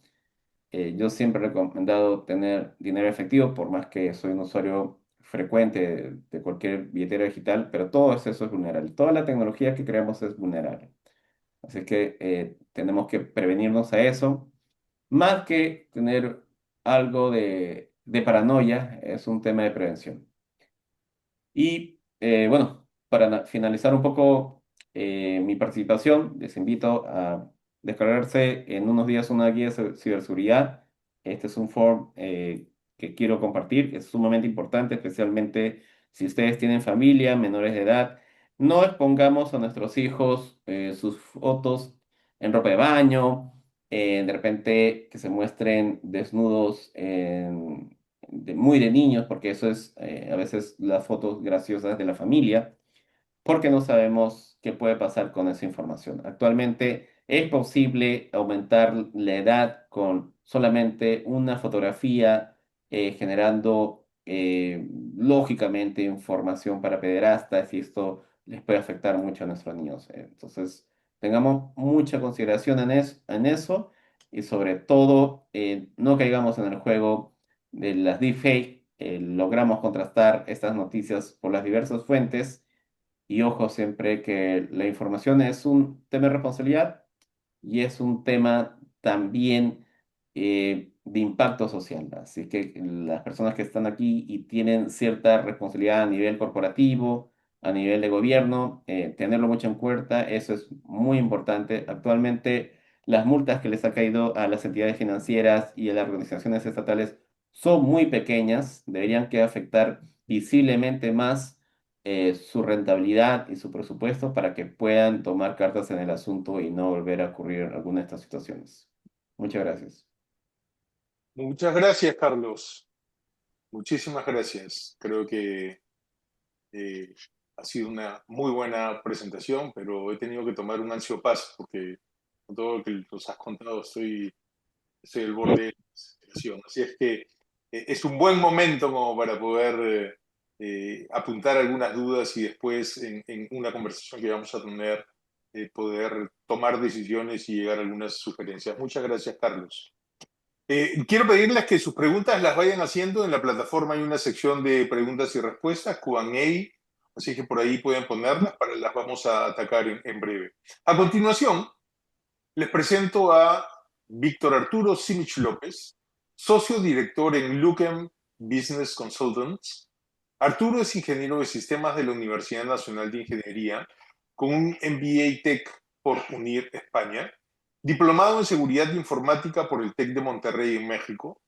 Yo siempre he recomendado tener dinero efectivo, por más que soy un usuario frecuente de cualquier billetera digital, pero todo eso es vulnerable. Toda la tecnología que creamos es vulnerable. Así que tenemos que prevenirnos a eso. Más que tener algo de paranoia, es un tema de prevención. Y bueno, para finalizar un poco mi participación, les invito a descargarse en unos días una guía de ciberseguridad. Este es un form que quiero compartir, es sumamente importante, especialmente si ustedes tienen familia, menores de edad. No expongamos a nuestros hijos sus fotos en ropa de baño, de repente que se muestren desnudos muy de niños, porque eso es a veces las fotos graciosas de la familia, porque no sabemos qué puede pasar con esa información. Actualmente es posible aumentar la edad con solamente una fotografía, generando lógicamente información para pederastas y esto les puede afectar mucho a nuestros niños. Entonces, tengamos mucha consideración en eso y sobre todo no caigamos en el juego de las deepfake. Logramos contrastar estas noticias por las diversas fuentes Y ojo siempre que la información es un tema de responsabilidad y es un tema también de impacto social. Así que las personas que están aquí y tienen cierta responsabilidad a nivel corporativo, a nivel de gobierno, tenerlo mucho en cuenta, eso es muy importante. Actualmente las multas que les ha caído a las entidades financieras y a las organizaciones estatales son muy pequeñas, deberían que afectar visiblemente más su rentabilidad y su presupuesto para que puedan tomar cartas en el asunto y no volver a ocurrir alguna de estas situaciones. Muchas gracias. Muchas gracias, Carlos. Muchísimas gracias. Creo que eh, ha sido una muy buena presentación, pero he tenido que tomar un ansiopaz porque con todo lo que nos has contado estoy al borde de la desesperación. Así es que es un buen momento como para poder apuntar algunas dudas y después en una conversación que vamos a tener poder tomar decisiones y llegar a algunas sugerencias. Muchas gracias, Carlos. Quiero pedirles que sus preguntas las vayan haciendo. En la plataforma hay una sección de preguntas y respuestas, Q&A, así que por ahí pueden ponerlas, las vamos a atacar en breve. A continuación, les presento a Víctor Arturo Simich López, socio director en Lukem Business Consultants. Arturo es ingeniero de sistemas de la Universidad Nacional de Ingeniería con un MBA Tech por UNIR España, diplomado en seguridad informática por el TEC de Monterrey en México,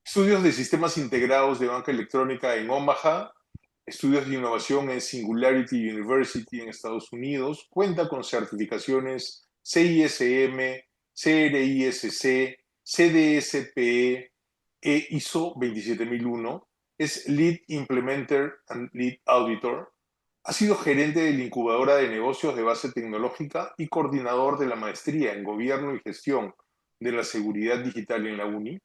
estudios de sistemas integrados de banca electrónica en Omaha, estudios de innovación en Singularity University en Estados Unidos, cuenta con certificaciones CISM, CRISC, CDSPE e ISO 27001, es Lead Implementer and Lead Auditor, ha sido gerente de la incubadora de negocios de base tecnológica y coordinador de la maestría en gobierno y gestión de la seguridad digital en la UNI.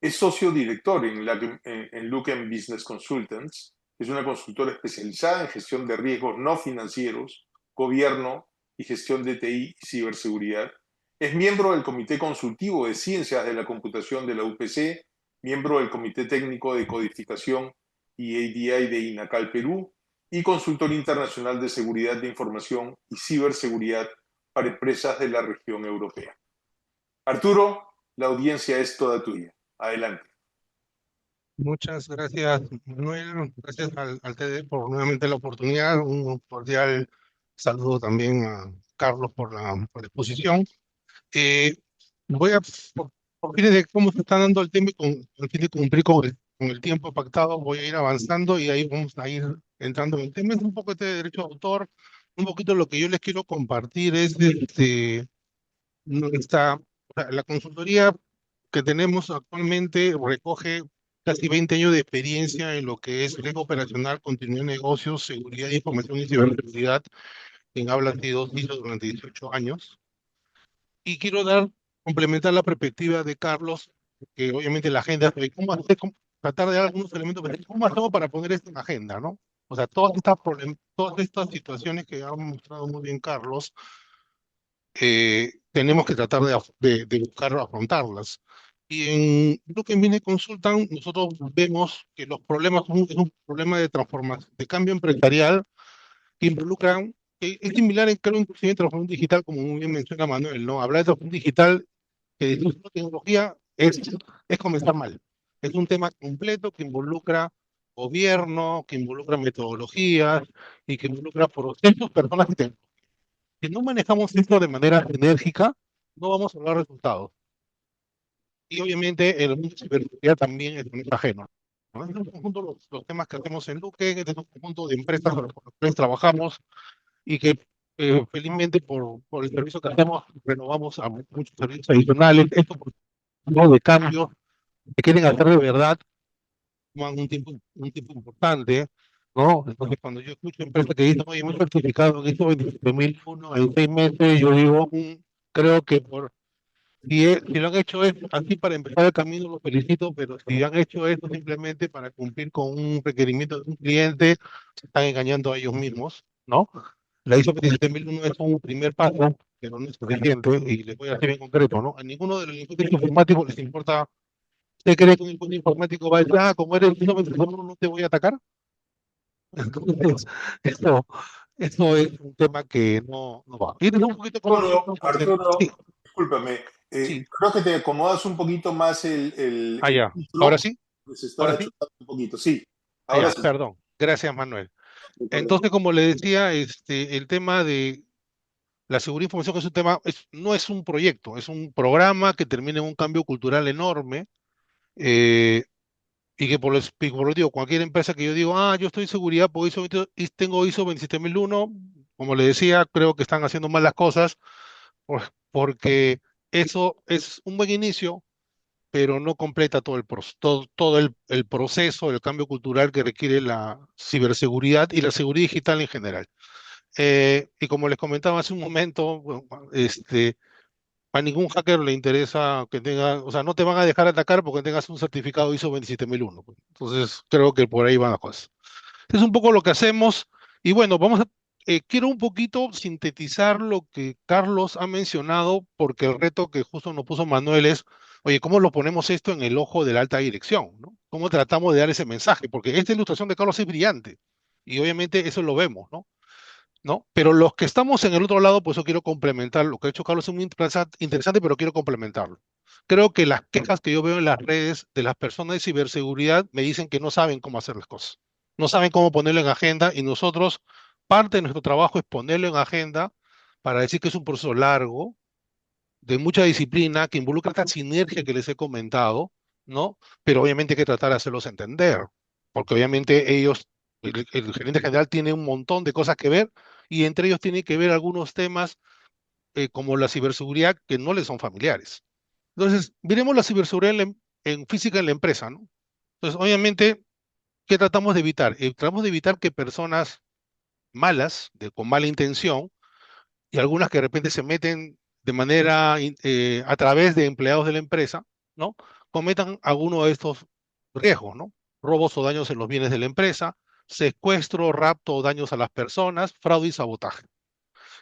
Es socio director en Luken Business Consultants, que es una consultora especializada en gestión de riesgos no financieros, gobierno y gestión de TI y ciberseguridad. Es miembro del Comité Consultivo de Ciencias de la Computación de la UPC, miembro del Comité Técnico de Codificación y ADI de INACAL Perú y consultor internacional de seguridad de información y ciberseguridad para empresas de la región europea. Arturo, la audiencia es toda tuya. Adelante. Muchas gracias, Manuel. Gracias al TD por nuevamente la oportunidad. Un cordial saludo también a Carlos por la exposición. Eh, voy a, por fines de cómo se está dando el tema y al fin de cumplir con el tiempo pactado, voy a ir avanzando y ahí vamos a ir entrando en el tema. Es un poco de derecho de autor. Un poquito lo que yo les quiero compartir es nuestra, la consultoría que tenemos actualmente recoge casi 20 años de experiencia en lo que es riesgo operacional, continuidad de negocios, seguridad de información y ciberseguridad en hablas de dos ISO durante 18 años. Y quiero complementar la perspectiva de Carlos, que obviamente la agenda, ¿cómo hacer, tratar de dar algunos elementos, cómo hacemos para poner esto en agenda, ¿no? O sea, todas estas situaciones que ha mostrado muy bien Carlos, tenemos que tratar de buscar afrontarlas. Y en lo que viene consultan, nosotros vemos que los problemas es un problema de transformación, de cambio empresarial que involucran, que es similar, creo, inclusive en transformación digital, como muy bien menciona Manuel, ¿no? Hablar de transformación digital, que de tecnología, es comenzar mal. Es un tema completo que involucra gobierno, que involucra metodologías y que involucra procesos, personas y tecnologías. Si no manejamos esto de manera enérgica, no vamos a lograr resultados. Y obviamente el mundo de ciberseguridad también es un ajeno, ¿no? Este es un conjunto de los temas que hacemos en Luque, este es un conjunto de empresas con las cuales trabajamos y que felizmente por el servicio que hacemos renovamos a muchos servicios adicionales. Estos procesos de cambio que quieren hacer de verdad toman un tiempo importante, ¿no? Entonces cuando yo escucho empresas que dicen, oye, hemos certificado en ISO 27001 en 6 meses, yo digo, creo que si lo han hecho es así para empezar el camino, los felicito, pero si han hecho esto simplemente para cumplir con un requerimiento de un cliente, se están engañando a ellos mismos, ¿no? La ISO 27001 es un primer paso, pero no es suficiente, y les voy a decir en concreto, ¿no? A ninguno de los ingenieros informáticos les importa. ¿Usted cree que un ingeniero informático va a decir, como eres ISO 27001 no te voy a atacar? Entonces, esto, esto es un tema que no va. Y un poquito Arturo, sí, discúlpame. sí. Creo que te acomodas un poquito más Ah, el ya. Ahora micro, sí, que se está ahora sí. achicando un poquito. Sí, Ah, ahora ya, sí. perdón. Gracias, Manuel. Correcto. Entonces, como le decía, el tema de la seguridad de información es un tema, no es un proyecto, es un programa que termina en un cambio cultural enorme. eh, y que por lo digo, cualquier empresa que yo digo, yo estoy en seguridad porque tengo ISO 27001, como le decía, creo que están haciendo mal las cosas, porque eso es un buen inicio, pero no completa todo el proceso, el cambio cultural que requiere la ciberseguridad y la seguridad digital en general. Y como les comentaba hace un momento, bueno, a ningún hacker le interesa que tenga, o sea, no te van a dejar atacar porque tengas un certificado ISO 27001. Pues. Entonces, creo que por ahí van las cosas. Es un poco lo que hacemos. Y bueno, quiero un poquito sintetizar lo que Carlos ha mencionado, porque el reto que justo nos puso Manuel es, oye, ¿cómo lo ponemos esto en el ojo de la alta dirección? ¿No? ¿Cómo tratamos de dar ese mensaje? Porque esta ilustración de Carlos es brillante. Y obviamente eso lo vemos, ¿no? ¿No? Pero los que estamos en el otro lado, pues yo quiero complementar. Lo que ha hecho Carlos es muy interesante, pero quiero complementarlo. Creo que las quejas que yo veo en las redes de las personas de ciberseguridad me dicen que no saben cómo hacer las cosas. No saben cómo ponerlo en agenda y nosotros, parte de nuestro trabajo es ponerlo en agenda para decir que es un proceso largo, de mucha disciplina, que involucra esta sinergia que les he comentado, ¿no? Pero obviamente hay que tratar de hacerlos entender, porque obviamente el gerente general tiene un montón de cosas que ver y entre ellos tiene que ver algunos temas como la ciberseguridad que no les son familiares. Entonces, miremos la ciberseguridad en física en la empresa, ¿no? Entonces, obviamente, ¿qué tratamos de evitar? Tratamos de evitar que personas malas, con mala intención, y algunas que de repente se meten de manera a través de empleados de la empresa, ¿no? Cometan alguno de estos riesgos, ¿no? Robos o daños en los bienes de la empresa, secuestro, rapto o daños a las personas, fraude y sabotaje.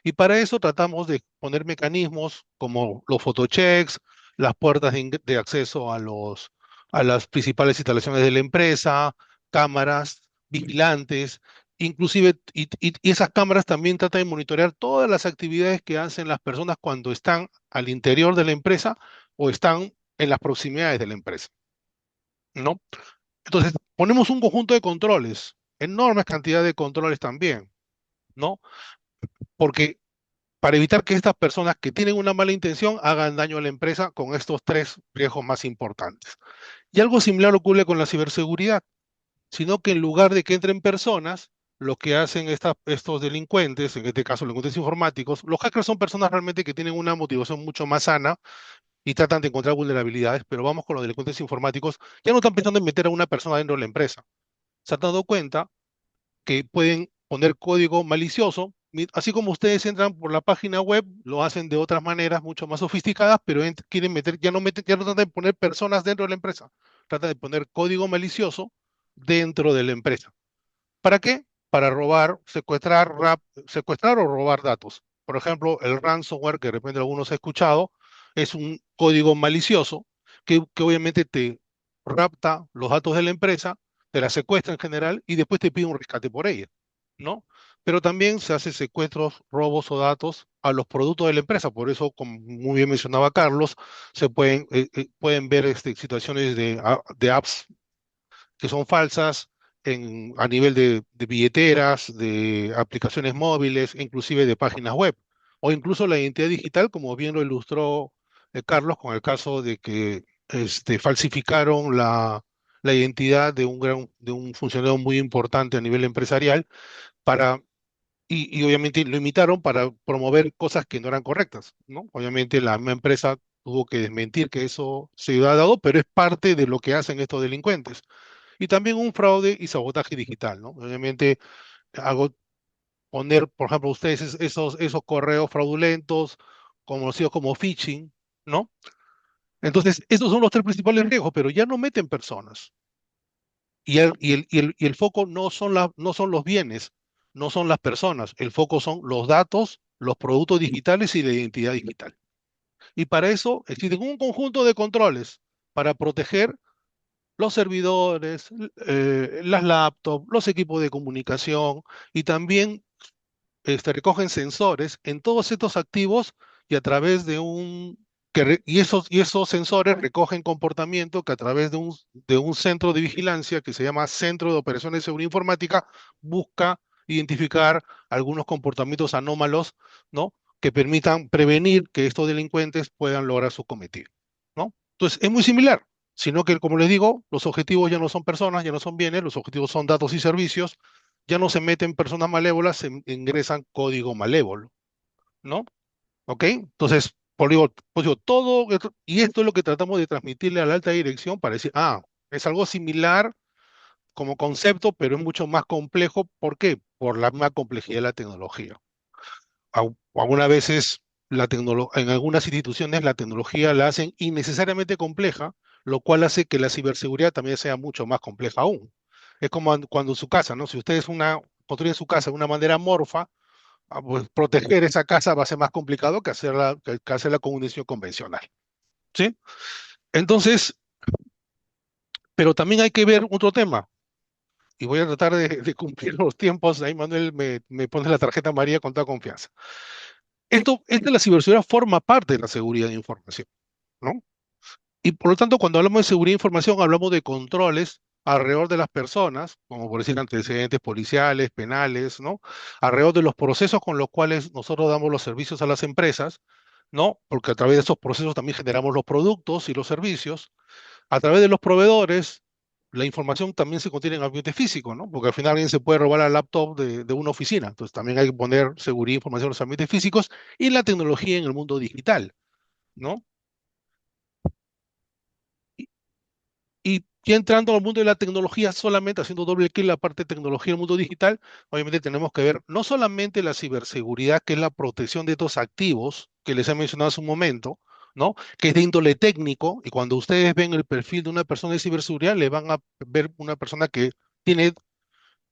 Y para eso tratamos de poner mecanismos como los photochecks, las puertas de acceso a las principales instalaciones de la empresa, cámaras, vigilantes, inclusive, y esas cámaras también tratan de monitorear todas las actividades que hacen las personas cuando están al interior de la empresa o están en las proximidades de la empresa, ¿no? Entonces, ponemos un conjunto de controles, enormes cantidades de controles también, ¿no? Porque para evitar que estas personas que tienen una mala intención hagan daño a la empresa con estos tres riesgos más importantes. Y algo similar ocurre con la ciberseguridad, sino que en lugar de que entren personas, lo que hacen estos delincuentes, en este caso delincuentes informáticos, los hackers son personas realmente que tienen una motivación mucho más sana y tratan de encontrar vulnerabilidades, pero vamos con los delincuentes informáticos, ya no están pensando en meter a una persona dentro de la empresa. Se han dado cuenta que pueden poner código malicioso. Así como ustedes entran por la página web, lo hacen de otras maneras mucho más sofisticadas, pero quieren meter, ya no tratan de poner personas dentro de la empresa, tratan de poner código malicioso dentro de la empresa. ¿Para qué? Para robar, secuestrar o robar datos. Por ejemplo, el ransomware, que de repente algunos han escuchado, es un código malicioso que obviamente te rapta los datos de la empresa, te la secuestra en general y después te pide un rescate por ella, ¿no? Pero también se hace secuestros, robos o datos a los productos de la empresa. Por eso, como muy bien mencionaba Carlos, pueden ver situaciones de apps que son falsas a nivel de billeteras, de aplicaciones móviles, inclusive de páginas web, o incluso la identidad digital, como bien lo ilustró Carlos con el caso de que falsificaron la identidad de un funcionario muy importante a nivel empresarial para, y obviamente lo imitaron para promover cosas que no eran correctas, ¿no? Obviamente la misma empresa tuvo que desmentir que eso se había dado, pero es parte de lo que hacen estos delincuentes y también un fraude y sabotaje digital, ¿no? Obviamente, hago poner, por ejemplo, ustedes esos correos fraudulentos, conocidos como phishing, ¿no? Entonces, estos son los tres principales riesgos, pero ya no meten personas. Y el foco no son los bienes, no son las personas, el foco son los datos, los productos digitales y la identidad digital. Y para eso existen un conjunto de controles para proteger los servidores, las laptops, los equipos de comunicación y también recogen sensores en todos estos activos y a través de y esos sensores recogen comportamiento que a través de un centro de vigilancia que se llama Centro de Operaciones de Seguridad Informática busca identificar algunos comportamientos anómalos, ¿no? Que permitan prevenir que estos delincuentes puedan lograr su cometido, ¿no? Entonces, es muy similar, sino que, como les digo, los objetivos ya no son personas, ya no son bienes, los objetivos son datos y servicios, ya no se meten personas malévolas, ingresan código malévolo, ¿no? ¿Ok? Entonces, pues digo, y esto es lo que tratamos de transmitirle a la alta dirección para decir, es algo similar como concepto, pero es mucho más complejo. ¿Por qué? Por la misma complejidad de la tecnología. Algunas veces en algunas instituciones la tecnología la hacen innecesariamente compleja, lo cual hace que la ciberseguridad también sea mucho más compleja aún. Es como cuando en su casa, ¿no? Si ustedes construyen su casa de una manera amorfa, pues proteger esa casa va a ser más complicado que hacerla con un inicio convencional, ¿sí? Entonces, pero también hay que ver otro tema, y voy a tratar de cumplir los tiempos, ahí Manuel me pone la tarjeta María con toda confianza. Esta la ciberseguridad forma parte de la seguridad de información, ¿no? Y por lo tanto, cuando hablamos de seguridad de información, hablamos de controles alrededor de las personas, como por decir antecedentes policiales, penales, ¿no? Alrededor de los procesos con los cuales nosotros damos los servicios a las empresas, ¿no? Porque a través de esos procesos también generamos los productos y los servicios. A través de los proveedores, la información también se contiene en ambiente físico, ¿no? Porque al final alguien se puede robar la laptop de una oficina. Entonces también hay que poner seguridad e información en los ambientes físicos y la tecnología en el mundo digital, ¿no? Y ya entrando al mundo de la tecnología, solamente haciendo doble clic en la parte de tecnología del mundo digital, obviamente tenemos que ver no solamente la ciberseguridad, que es la protección de estos activos que les he mencionado hace un momento, ¿no? Que es de índole técnico, y cuando ustedes ven el perfil de una persona de ciberseguridad, le van a ver una persona que tiene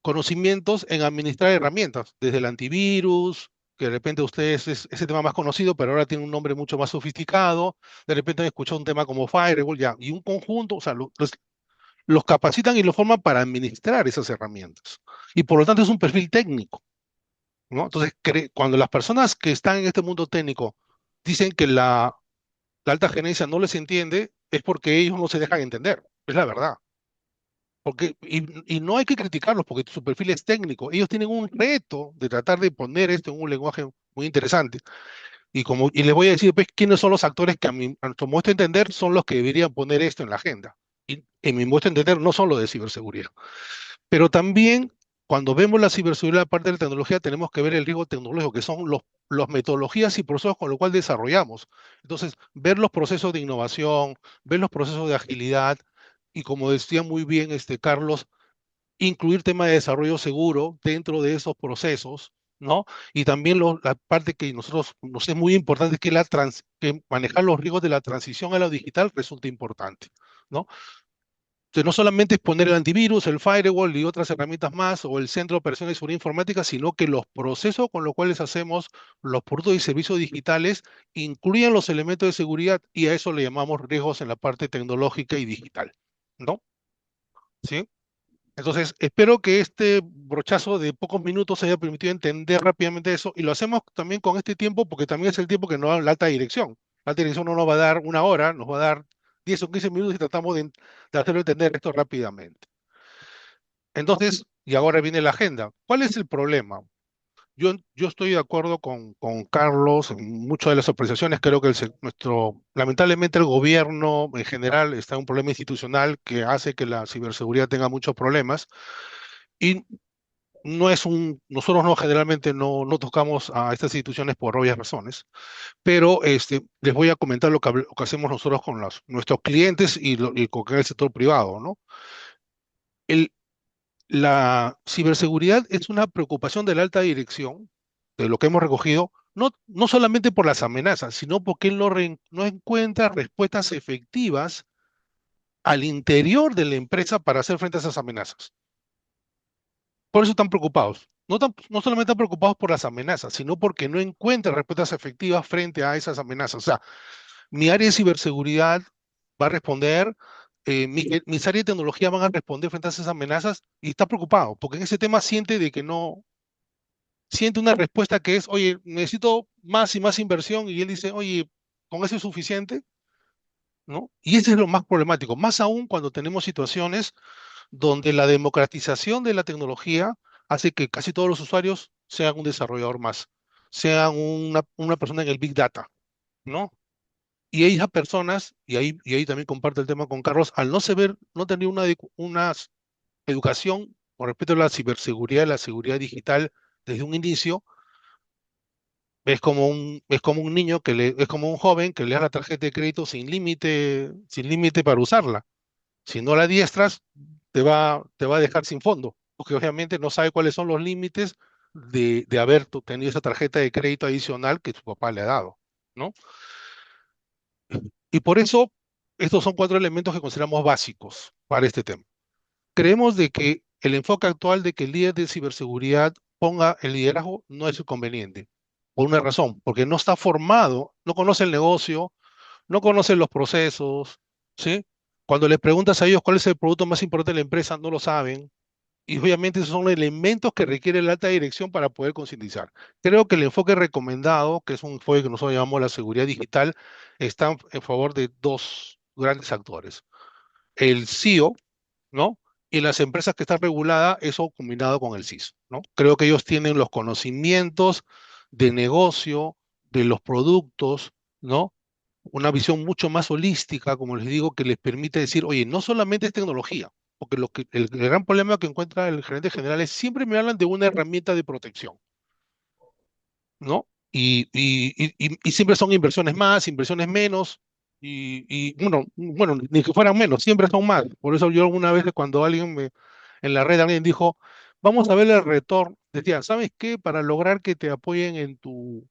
conocimientos en administrar herramientas, desde el antivirus, que de repente ustedes es ese tema más conocido, pero ahora tiene un nombre mucho más sofisticado, de repente han escuchado un tema como Firewall, ya, y un conjunto, o sea, los capacitan y los forman para administrar esas herramientas. Y por lo tanto es un perfil técnico, ¿no? Entonces, cuando las personas que están en este mundo técnico dicen que la alta gerencia no les entiende, es porque ellos no se dejan entender, es la verdad. Y no hay que criticarlos porque su perfil es técnico. Ellos tienen un reto de tratar de poner esto en un lenguaje muy interesante. Y les voy a decir, pues, quiénes son los actores que a nuestro modo de entender son los que deberían poner esto en la agenda. Y en mi modo de entender no son los de ciberseguridad. Pero también, cuando vemos la ciberseguridad parte de la tecnología, tenemos que ver el riesgo tecnológico, que son las metodologías y procesos con los cuales desarrollamos. Entonces, ver los procesos de innovación, ver los procesos de agilidad, y como decía muy bien Carlos, incluir temas de desarrollo seguro dentro de esos procesos, ¿no? Y también la parte que nosotros nos es muy importante, que que manejar los riesgos de la transición a lo digital resulta importante, ¿no? Entonces, no solamente es poner el antivirus, el firewall y otras herramientas más, o el centro de operaciones de seguridad informática, sino que los procesos con los cuales hacemos los productos y servicios digitales incluyen los elementos de seguridad, y a eso le llamamos riesgos en la parte tecnológica y digital, ¿no? ¿Sí? Entonces, espero que este brochazo de pocos minutos haya permitido entender rápidamente eso, y lo hacemos también con este tiempo porque también es el tiempo que nos da la alta dirección. La alta dirección no nos va a dar una hora, nos va a dar 10 o 15 minutos y tratamos de hacerlo entender esto rápidamente. Entonces, y ahora viene la agenda. ¿Cuál es el problema? Yo estoy de acuerdo con Carlos en muchas de las apreciaciones. Creo que lamentablemente el gobierno en general está en un problema institucional que hace que la ciberseguridad tenga muchos problemas. Y nosotros no generalmente no tocamos a estas instituciones por obvias razones, pero les voy a comentar lo que hacemos nosotros con nuestros clientes y con el sector privado, ¿no? El, la ciberseguridad es una preocupación de la alta dirección, de lo que hemos recogido, no solamente por las amenazas, sino porque él no encuentra respuestas efectivas al interior de la empresa para hacer frente a esas amenazas. Por eso están preocupados. No solamente están preocupados por las amenazas, sino porque no encuentran respuestas efectivas frente a esas amenazas. O sea, mi área de ciberseguridad va a responder mis áreas de tecnología van a responder frente a esas amenazas y está preocupado, porque en ese tema siente de que no, siente una respuesta que es, oye, necesito más y más inversión, y él dice, oye, ¿con eso es suficiente? ¿No? Y ese es lo más problemático, más aún cuando tenemos situaciones donde la democratización de la tecnología hace que casi todos los usuarios sean un desarrollador más, sean una persona en el Big Data, ¿no? Y esas personas, y ahí también comparto el tema con Carlos, al no saber, no tener una educación con respecto a la ciberseguridad, la seguridad digital desde un inicio, es como un niño es como un joven que le da la tarjeta de crédito sin límite para usarla. Si no la adiestras, te va a dejar sin fondo, porque obviamente no sabe cuáles son los límites de haber tenido esa tarjeta de crédito adicional que su papá le ha dado, ¿no? Y por eso, estos son cuatro elementos que consideramos básicos para este tema. Creemos de que el enfoque actual de que el líder de ciberseguridad ponga el liderazgo no es conveniente, por una razón, porque no está formado, no conoce el negocio, no conoce los procesos, ¿sí? Cuando les preguntas a ellos cuál es el producto más importante de la empresa, no lo saben. Y obviamente esos son elementos que requiere la alta dirección para poder concientizar. Creo que el enfoque recomendado, que es un enfoque que nosotros llamamos la seguridad digital, está en favor de dos grandes actores. El CIO, ¿no? Y las empresas que están reguladas, eso combinado con el CISO, ¿no? Creo que ellos tienen los conocimientos de negocio, de los productos, ¿no? Una visión mucho más holística, como les digo, que les permite decir, oye, no solamente es tecnología, porque el gran problema que encuentra el gerente general es siempre me hablan de una herramienta de protección, ¿no? Y siempre son inversiones más, inversiones menos, bueno, ni que fueran menos, siempre son más. Por eso yo alguna vez cuando en la red alguien dijo, vamos a ver el retorno, decía, ¿sabes qué? Para lograr que te apoyen en tu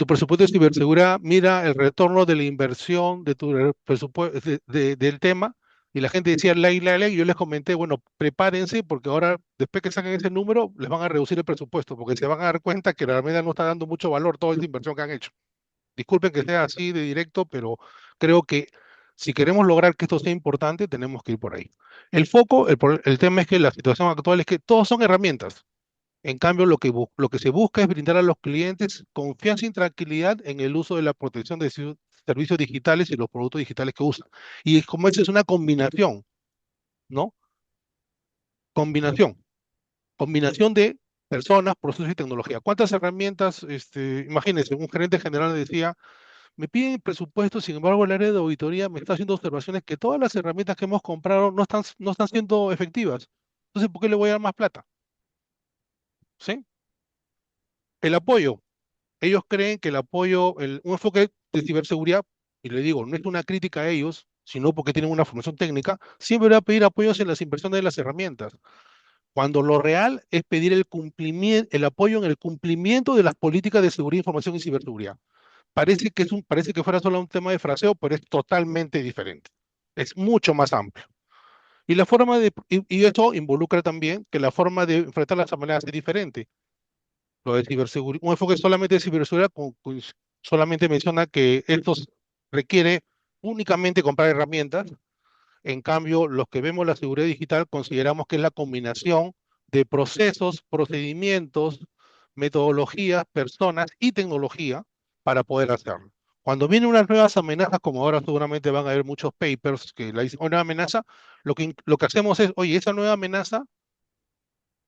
presupuesto de ciberseguridad, mira el retorno de la inversión de tu presupuesto del tema. Y la gente decía ley, y yo les comenté, bueno, prepárense porque ahora, después que saquen ese número, les van a reducir el presupuesto, porque se van a dar cuenta que la Alameda no está dando mucho valor toda esa inversión que han hecho. Disculpen que sea así de directo, pero creo que si queremos lograr que esto sea importante, tenemos que ir por ahí. El foco, el tema es que la situación actual es que todos son herramientas. En cambio, lo que se busca es brindar a los clientes confianza y tranquilidad en el uso de la protección de servicios digitales y los productos digitales que usan. Y es como esa es una combinación, ¿no? Combinación. Combinación de personas, procesos y tecnología. ¿Cuántas herramientas? Imagínense, un gerente general decía, me piden presupuesto, sin embargo, el área de auditoría me está haciendo observaciones que todas las herramientas que hemos comprado no están siendo efectivas. Entonces, ¿por qué le voy a dar más plata? ¿Sí? El apoyo. Ellos creen que el apoyo, un enfoque de ciberseguridad, y le digo, no es una crítica a ellos, sino porque tienen una formación técnica, siempre va a pedir apoyos en las inversiones de las herramientas, cuando lo real es pedir el apoyo en el cumplimiento de las políticas de seguridad, información y ciberseguridad. Parece que fuera solo un tema de fraseo, pero es totalmente diferente. Es mucho más amplio. Y eso involucra también que la forma de enfrentar las amenazas es diferente. Lo de ciberseguridad, un enfoque solamente de ciberseguridad solamente menciona que esto requiere únicamente comprar herramientas. En cambio, los que vemos la seguridad digital consideramos que es la combinación de procesos, procedimientos, metodologías, personas y tecnología para poder hacerlo. Cuando vienen unas nuevas amenazas, como ahora seguramente van a haber muchos papers que la dicen, una amenaza, lo que hacemos es, oye, esa nueva amenaza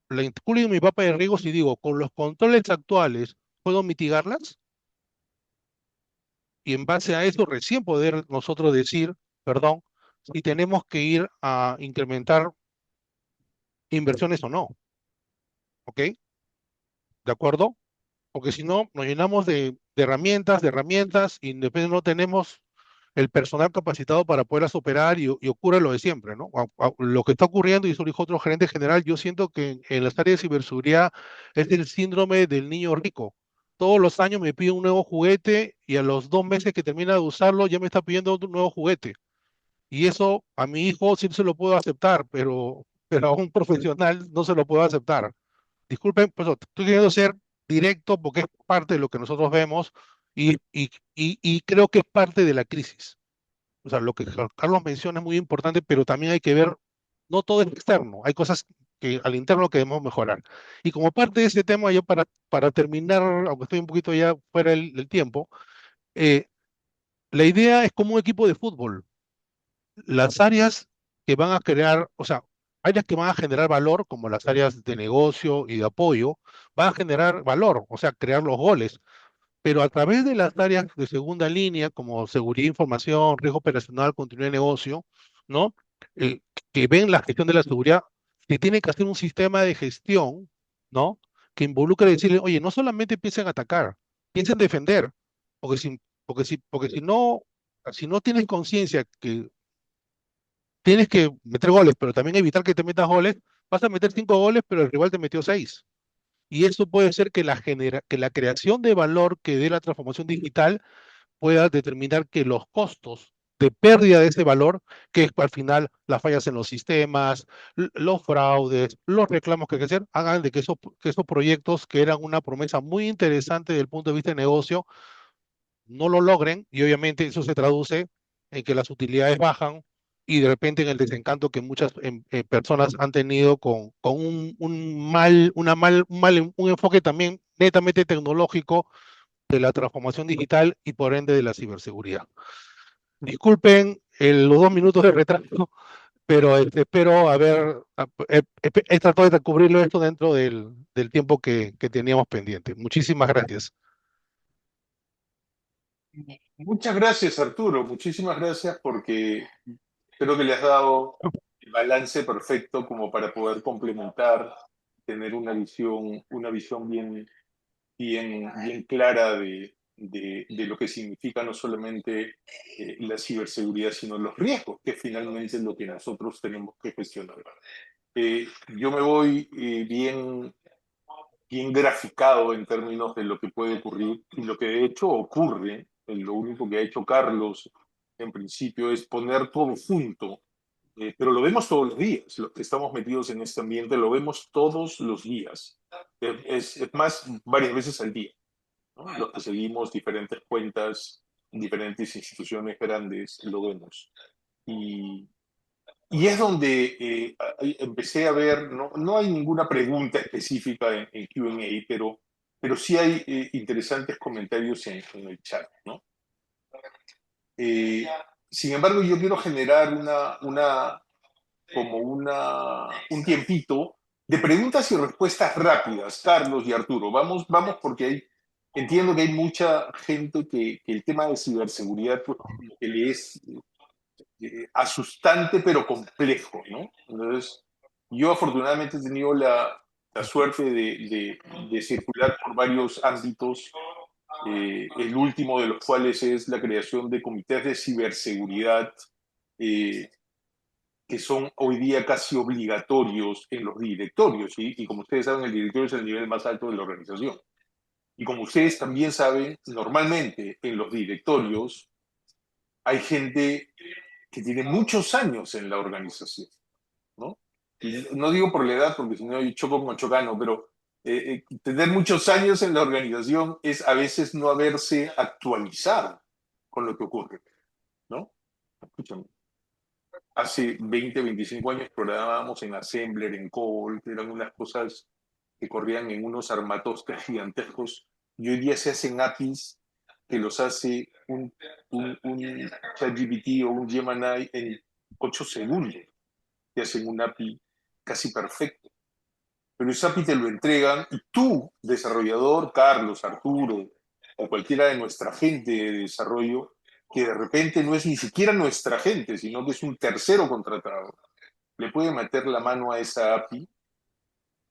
la incluyo en mi mapa de riesgos y digo, con los controles actuales, ¿puedo mitigarlas? Y en base a eso, recién poder nosotros decir, perdón, si tenemos que ir a incrementar inversiones o no, ¿ok? ¿De acuerdo? Porque si no, nos llenamos de herramientas, y después no tenemos el personal capacitado para poderlas operar y ocurre lo de siempre, ¿no? Lo que está ocurriendo, y eso lo dijo otro gerente general, yo siento que en las áreas de ciberseguridad es el síndrome del niño rico. Todos los años me pide un nuevo juguete y a los 2 meses que termina de usarlo ya me está pidiendo otro nuevo juguete. Y eso a mi hijo sí se lo puedo aceptar, pero a un profesional no se lo puedo aceptar. Disculpen, pues estoy queriendo ser directo porque es parte de lo que nosotros vemos y creo que es parte de la crisis. O sea, lo que Carlos menciona es muy importante, pero también hay que ver, no todo es externo, hay cosas que al interno que debemos mejorar. Y como parte de ese tema, yo para terminar, aunque estoy un poquito ya fuera del tiempo, eh, la idea es como un equipo de fútbol. Las áreas que van a crear, o sea, áreas que van a generar valor, como las áreas de negocio y de apoyo, van a generar valor, o sea, crear los goles. Pero a través de las áreas de segunda línea, como seguridad, información, riesgo operacional, continuidad de negocio, ¿no? Eh, que ven la gestión de la seguridad, se tiene que hacer un sistema de gestión, ¿no? Que involucre decirle, oye, no solamente piensen en atacar, piensen en defender, porque si no tienes conciencia que tienes que meter goles, pero también evitar que te metas goles, vas a meter 5 goles, pero el rival te metió 6. Y eso puede ser que la creación de valor que dé la transformación digital pueda determinar que los costos de pérdida de ese valor, que es al final las fallas en los sistemas, los fraudes, los reclamos que hay que hacer, hagan de que esos proyectos que eran una promesa muy interesante desde el punto de vista de negocio, no lo logren y obviamente eso se traduce en que las utilidades bajan y de repente en el desencanto que muchas personas han tenido con un enfoque también netamente tecnológico de la transformación digital y por ende de la ciberseguridad. Disculpen los 2 minutos de retraso, pero espero he tratado de cubrirlo esto dentro del tiempo que teníamos pendiente. Muchísimas gracias. Muchas gracias, Arturo. Muchísimas gracias porque creo que le has dado el balance perfecto como para poder complementar, tener una visión bien clara de lo que significa no solamente la ciberseguridad, sino los riesgos, que finalmente es lo que nosotros tenemos que gestionar. Yo me voy bien graficado en términos de lo que puede ocurrir y lo que de hecho ocurre. Lo único que ha hecho Carlos en principio es poner todo junto, pero lo vemos todos los días. Los que estamos metidos en este ambiente lo vemos todos los días. Es más, varias veces al día, ¿no? Los que seguimos diferentes cuentas, diferentes instituciones grandes, lo vemos. Y, y es donde empecé a ver, no hay ninguna pregunta específica en Q&A, pero sí hay interesantes comentarios en el chat, ¿no? Eh, Sin embargo, yo quiero generar un tiempito de preguntas y respuestas rápidas, Carlos y Arturo. Vamos porque entiendo que hay mucha gente que el tema de ciberseguridad pues, como que le es asustante pero complejo, ¿no? Entonces, yo afortunadamente he tenido la suerte de circular por varios ámbitos, el último de los cuales es la creación de comités de ciberseguridad, eh, que son hoy día casi obligatorios en los directorios, ¿sí? Y como ustedes saben, el directorio es el nivel más alto de la organización. Y como ustedes también saben, normalmente en los directorios hay gente que tiene muchos años en la organización, ¿no? Y no digo por la edad, porque si no yo choco como chocano, pero tener muchos años en la organización es a veces no haberse actualizado con lo que ocurre, ¿no? Escúchame. Hace 20, 25 años programábamos en Assembler, en COBOL, que eran unas cosas que corrían en unos armatoscas gigantescos, y hoy día se hacen APIs que los hace un ChatGPT o un Gemini en 8 segundos, que hacen un API casi perfecto. Pero ese API te lo entregan y tú, desarrollador, Carlos, Arturo, o cualquiera de nuestra gente de desarrollo, que de repente no es ni siquiera nuestra gente, sino que es un tercero contratado, le puede meter la mano a esa API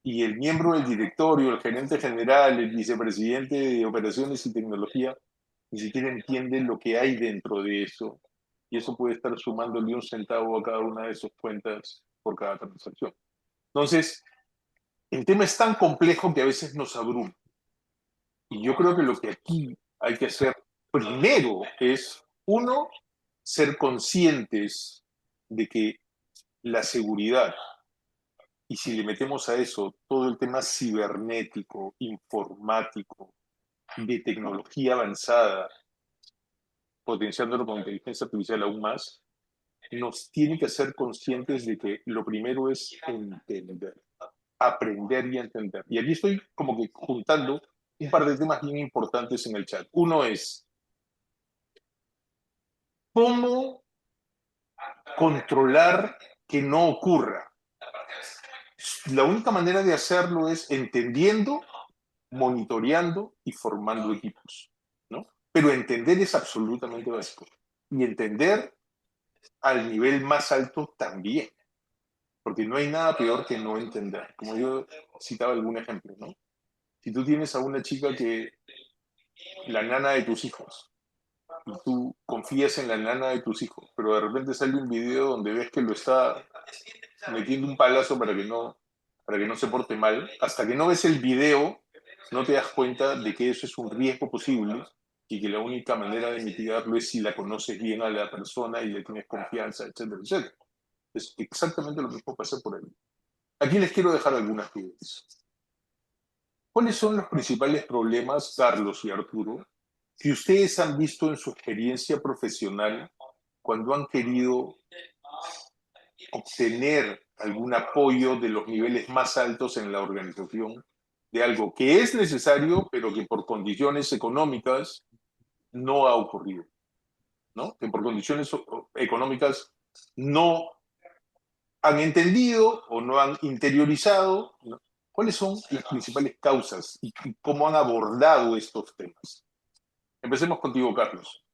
y el miembro del directorio, el gerente general, el vicepresidente de operaciones y tecnología, ni siquiera entiende lo que hay dentro de eso. Y eso puede estar sumándole un centavo a cada una de sus cuentas por cada transacción. Entonces, el tema es tan complejo que a veces nos abruma. Y yo creo que lo que aquí hay que hacer primero es, uno, ser conscientes de que la seguridad, y si le metemos a eso todo el tema cibernético, informático, de tecnología avanzada, potenciándolo con inteligencia artificial aún más, nos tiene que hacer conscientes de que lo primero es entender, aprender y entender. Y aquí estoy como que juntando un par de temas bien importantes en el chat. Uno es, ¿cómo controlar que no ocurra? La única manera de hacerlo es entendiendo, monitoreando y formando equipos, ¿no? Pero entender es absolutamente básico. Y entender al nivel más alto también, porque no hay nada peor que no entender. Como yo citaba algún ejemplo, ¿no? Si tú tienes a una chica que la nana de tus hijos, y tú confías en la nana de tus hijos, pero de repente sale un video donde ves que lo está metiendo un palazo para que no se porte mal, hasta que no ves el video, no te das cuenta de que eso es un riesgo posible y que la única manera de mitigarlo es si la conoces bien a la persona y le tienes confianza, etcétera, etcétera. Es exactamente lo mismo pasa por ahí. Aquí les quiero dejar algunas ideas. ¿Cuáles son los principales problemas, Carlos y Arturo, que ustedes han visto en su experiencia profesional cuando han querido obtener algún apoyo de los niveles más altos en la organización de algo que es necesario, pero que por condiciones económicas no ha ocurrido, ¿no? Que por condiciones económicas no han entendido o no han interiorizado, ¿no? ¿Cuáles son las principales causas y cómo han abordado estos temas? Empecemos contigo, Carlos.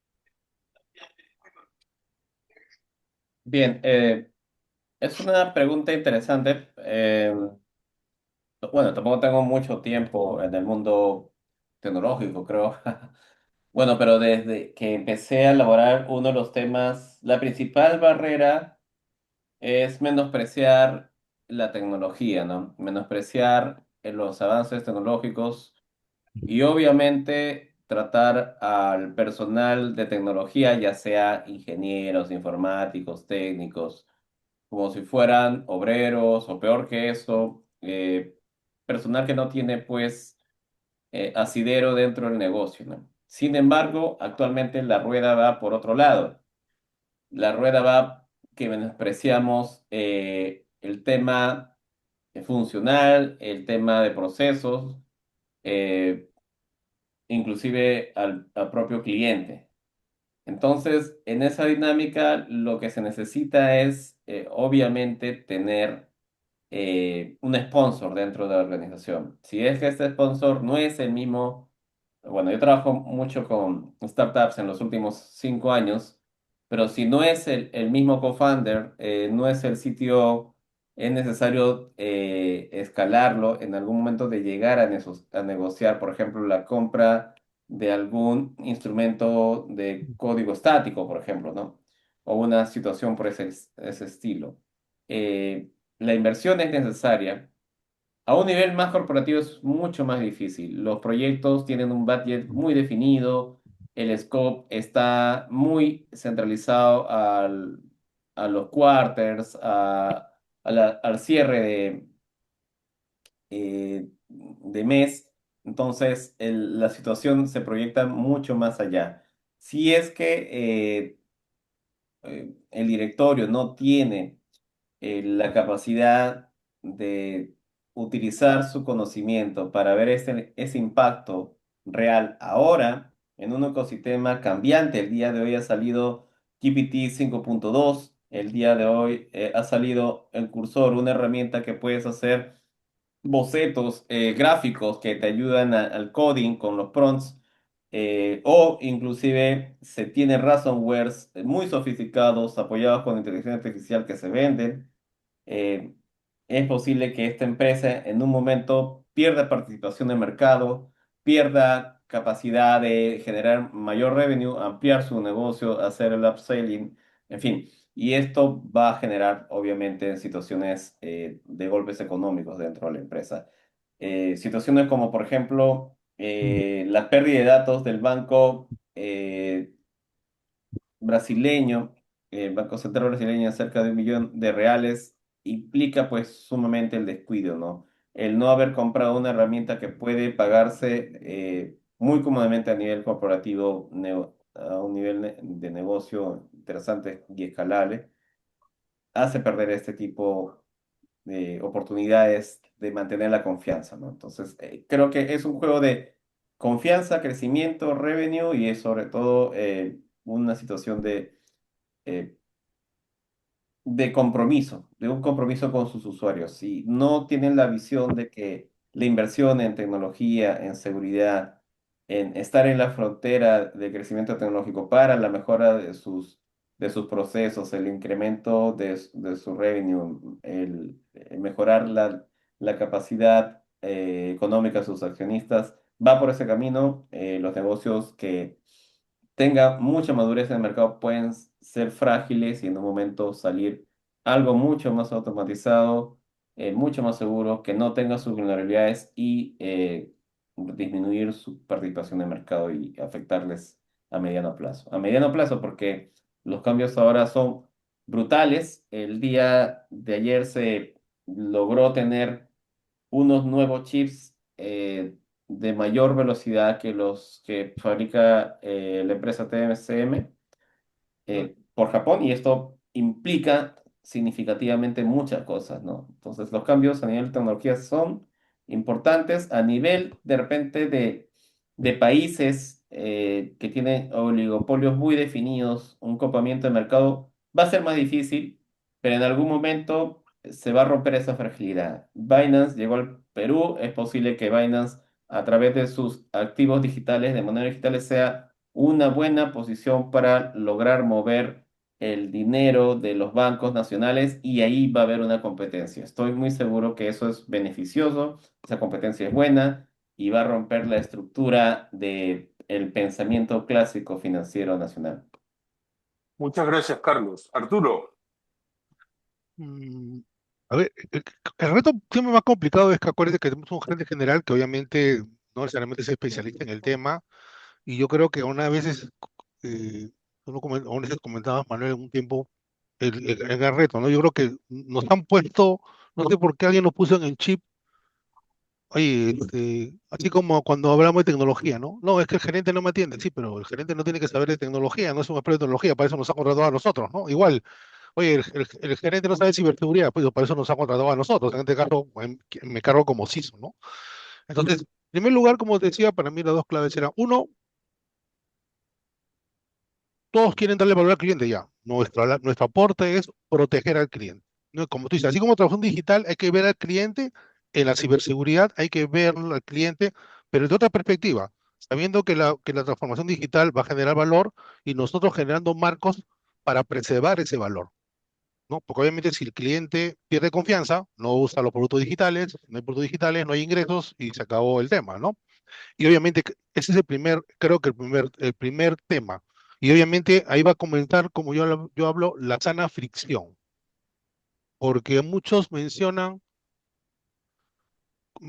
Bien, es una pregunta interesante. Bueno, tampoco tengo mucho tiempo en el mundo tecnológico, creo. Bueno, pero desde que empecé a elaborar uno de los temas, la principal barrera es menospreciar la tecnología, ¿no? Menospreciar los avances tecnológicos y obviamente tratar al personal de tecnología, ya sea ingenieros, informáticos, técnicos, como si fueran obreros o peor que eso, personal que no tiene pues asidero dentro del negocio, ¿no? Sin embargo, actualmente la rueda va por otro lado. La rueda va que menospreciamos el tema funcional, el tema de procesos, eh, inclusive al propio cliente. Entonces, en esa dinámica, lo que se necesita es, obviamente, tener un sponsor dentro de la organización. Si es que este sponsor no es el mismo, bueno, yo trabajo mucho con startups en los últimos 5 años, pero si no es el mismo co-founder, no es el sitio, es necesario escalarlo en algún momento de llegar a negociar, por ejemplo, la compra de algún instrumento de código estático, por ejemplo, ¿no? O una situación por ese estilo. La inversión es necesaria. A un nivel más corporativo es mucho más difícil. Los proyectos tienen un budget muy definido, el scope está muy centralizado a los quarters, al cierre de mes. Entonces, la situación se proyecta mucho más allá. Si es que el directorio no tiene la capacidad de utilizar su conocimiento para ver ese impacto real ahora en un ecosistema cambiante. El día de hoy ha salido GPT 5.2, el día de hoy ha salido el Cursor, una herramienta que puedes hacer bocetos gráficos que te ayudan al coding con los prompts, o inclusive se tiene ransomwares muy sofisticados apoyados con inteligencia artificial que se venden. eh, es posible que esta empresa en un momento pierda participación de mercado, pierda capacidad de generar mayor revenue, ampliar su negocio, hacer el upselling, en fin. Y esto va a generar, obviamente, situaciones de golpes económicos dentro de la empresa. Situaciones como, por ejemplo, la pérdida de datos del banco brasileño, el Banco Central brasileño, cerca de 1 millón de reales, implica pues sumamente el descuido, ¿no? El no haber comprado una herramienta que puede pagarse muy cómodamente a nivel corporativo a un nivel de negocio interesante y escalable, hace perder este tipo de oportunidades de mantener la confianza, ¿no? Entonces, creo que es un juego de confianza, crecimiento, revenue y es sobre todo una situación eh, de compromiso, de un compromiso con sus usuarios. Si no tienen la visión de que la inversión en tecnología, en seguridad, en estar en la frontera de crecimiento tecnológico para la mejora de sus procesos, el incremento de su revenue, el mejorar la capacidad económica de sus accionistas, va por ese camino. Los negocios que tenga mucha madurez en el mercado pueden ser frágiles y en un momento salir algo mucho más automatizado, mucho más seguro, que no tenga sus vulnerabilidades y disminuir su participación de mercado y afectarles a mediano plazo. A mediano plazo porque los cambios ahora son brutales. El día de ayer se logró tener unos nuevos chips de mayor velocidad que los que fabrica la empresa TSM por Japón y esto implica significativamente muchas cosas, ¿no? Entonces los cambios a nivel de tecnología son importantes a nivel de repente de países que tienen oligopolios muy definidos, un copamiento de mercado va a ser más difícil, pero en algún momento se va a romper esa fragilidad. Binance llegó al Perú, es posible que Binance a través de sus activos digitales, de manera digital, sea una buena posición para lograr mover el dinero de los bancos nacionales y ahí va a haber una competencia. Estoy muy seguro que eso es beneficioso, esa competencia es buena y va a romper la estructura del pensamiento clásico financiero nacional. Muchas gracias, Carlos. Arturo, Mm, A ver, el reto siempre más complicado es que acuérdate que tenemos un gerente general que obviamente no necesariamente es especialista en el tema, y yo creo que una veces, a veces comentabas, Manuel, en un tiempo, el gran reto, ¿no? Yo creo que nos han puesto, no sé por qué alguien nos puso en el chip, oye, así como cuando hablamos de tecnología, ¿no? No, es que el gerente no me atiende, sí, pero el gerente no tiene que saber de tecnología, no es un experto de tecnología, para eso nos ha contratado a nosotros, ¿no? Igual. Oye, el gerente no sabe de ciberseguridad, pues por eso nos ha contratado a nosotros. En este caso, me cargo como CISO, ¿no? Entonces, en primer lugar, como te decía, para mí las dos claves eran, uno, todos quieren darle valor al cliente ya. Nuestro aporte es proteger al cliente. ¿No? Como tú dices, así como trabajo digital, hay que ver al cliente en la ciberseguridad, hay que ver al cliente, pero de otra perspectiva, sabiendo que la transformación digital va a generar valor y nosotros generando marcos para preservar ese valor. ¿No? Porque obviamente si el cliente pierde confianza, no usa los productos digitales, no hay productos digitales, no hay ingresos y se acabó el tema, ¿no? Y obviamente ese es creo que el primer tema. Y obviamente ahí va a comentar, como yo hablo, la sana fricción, porque muchos mencionan,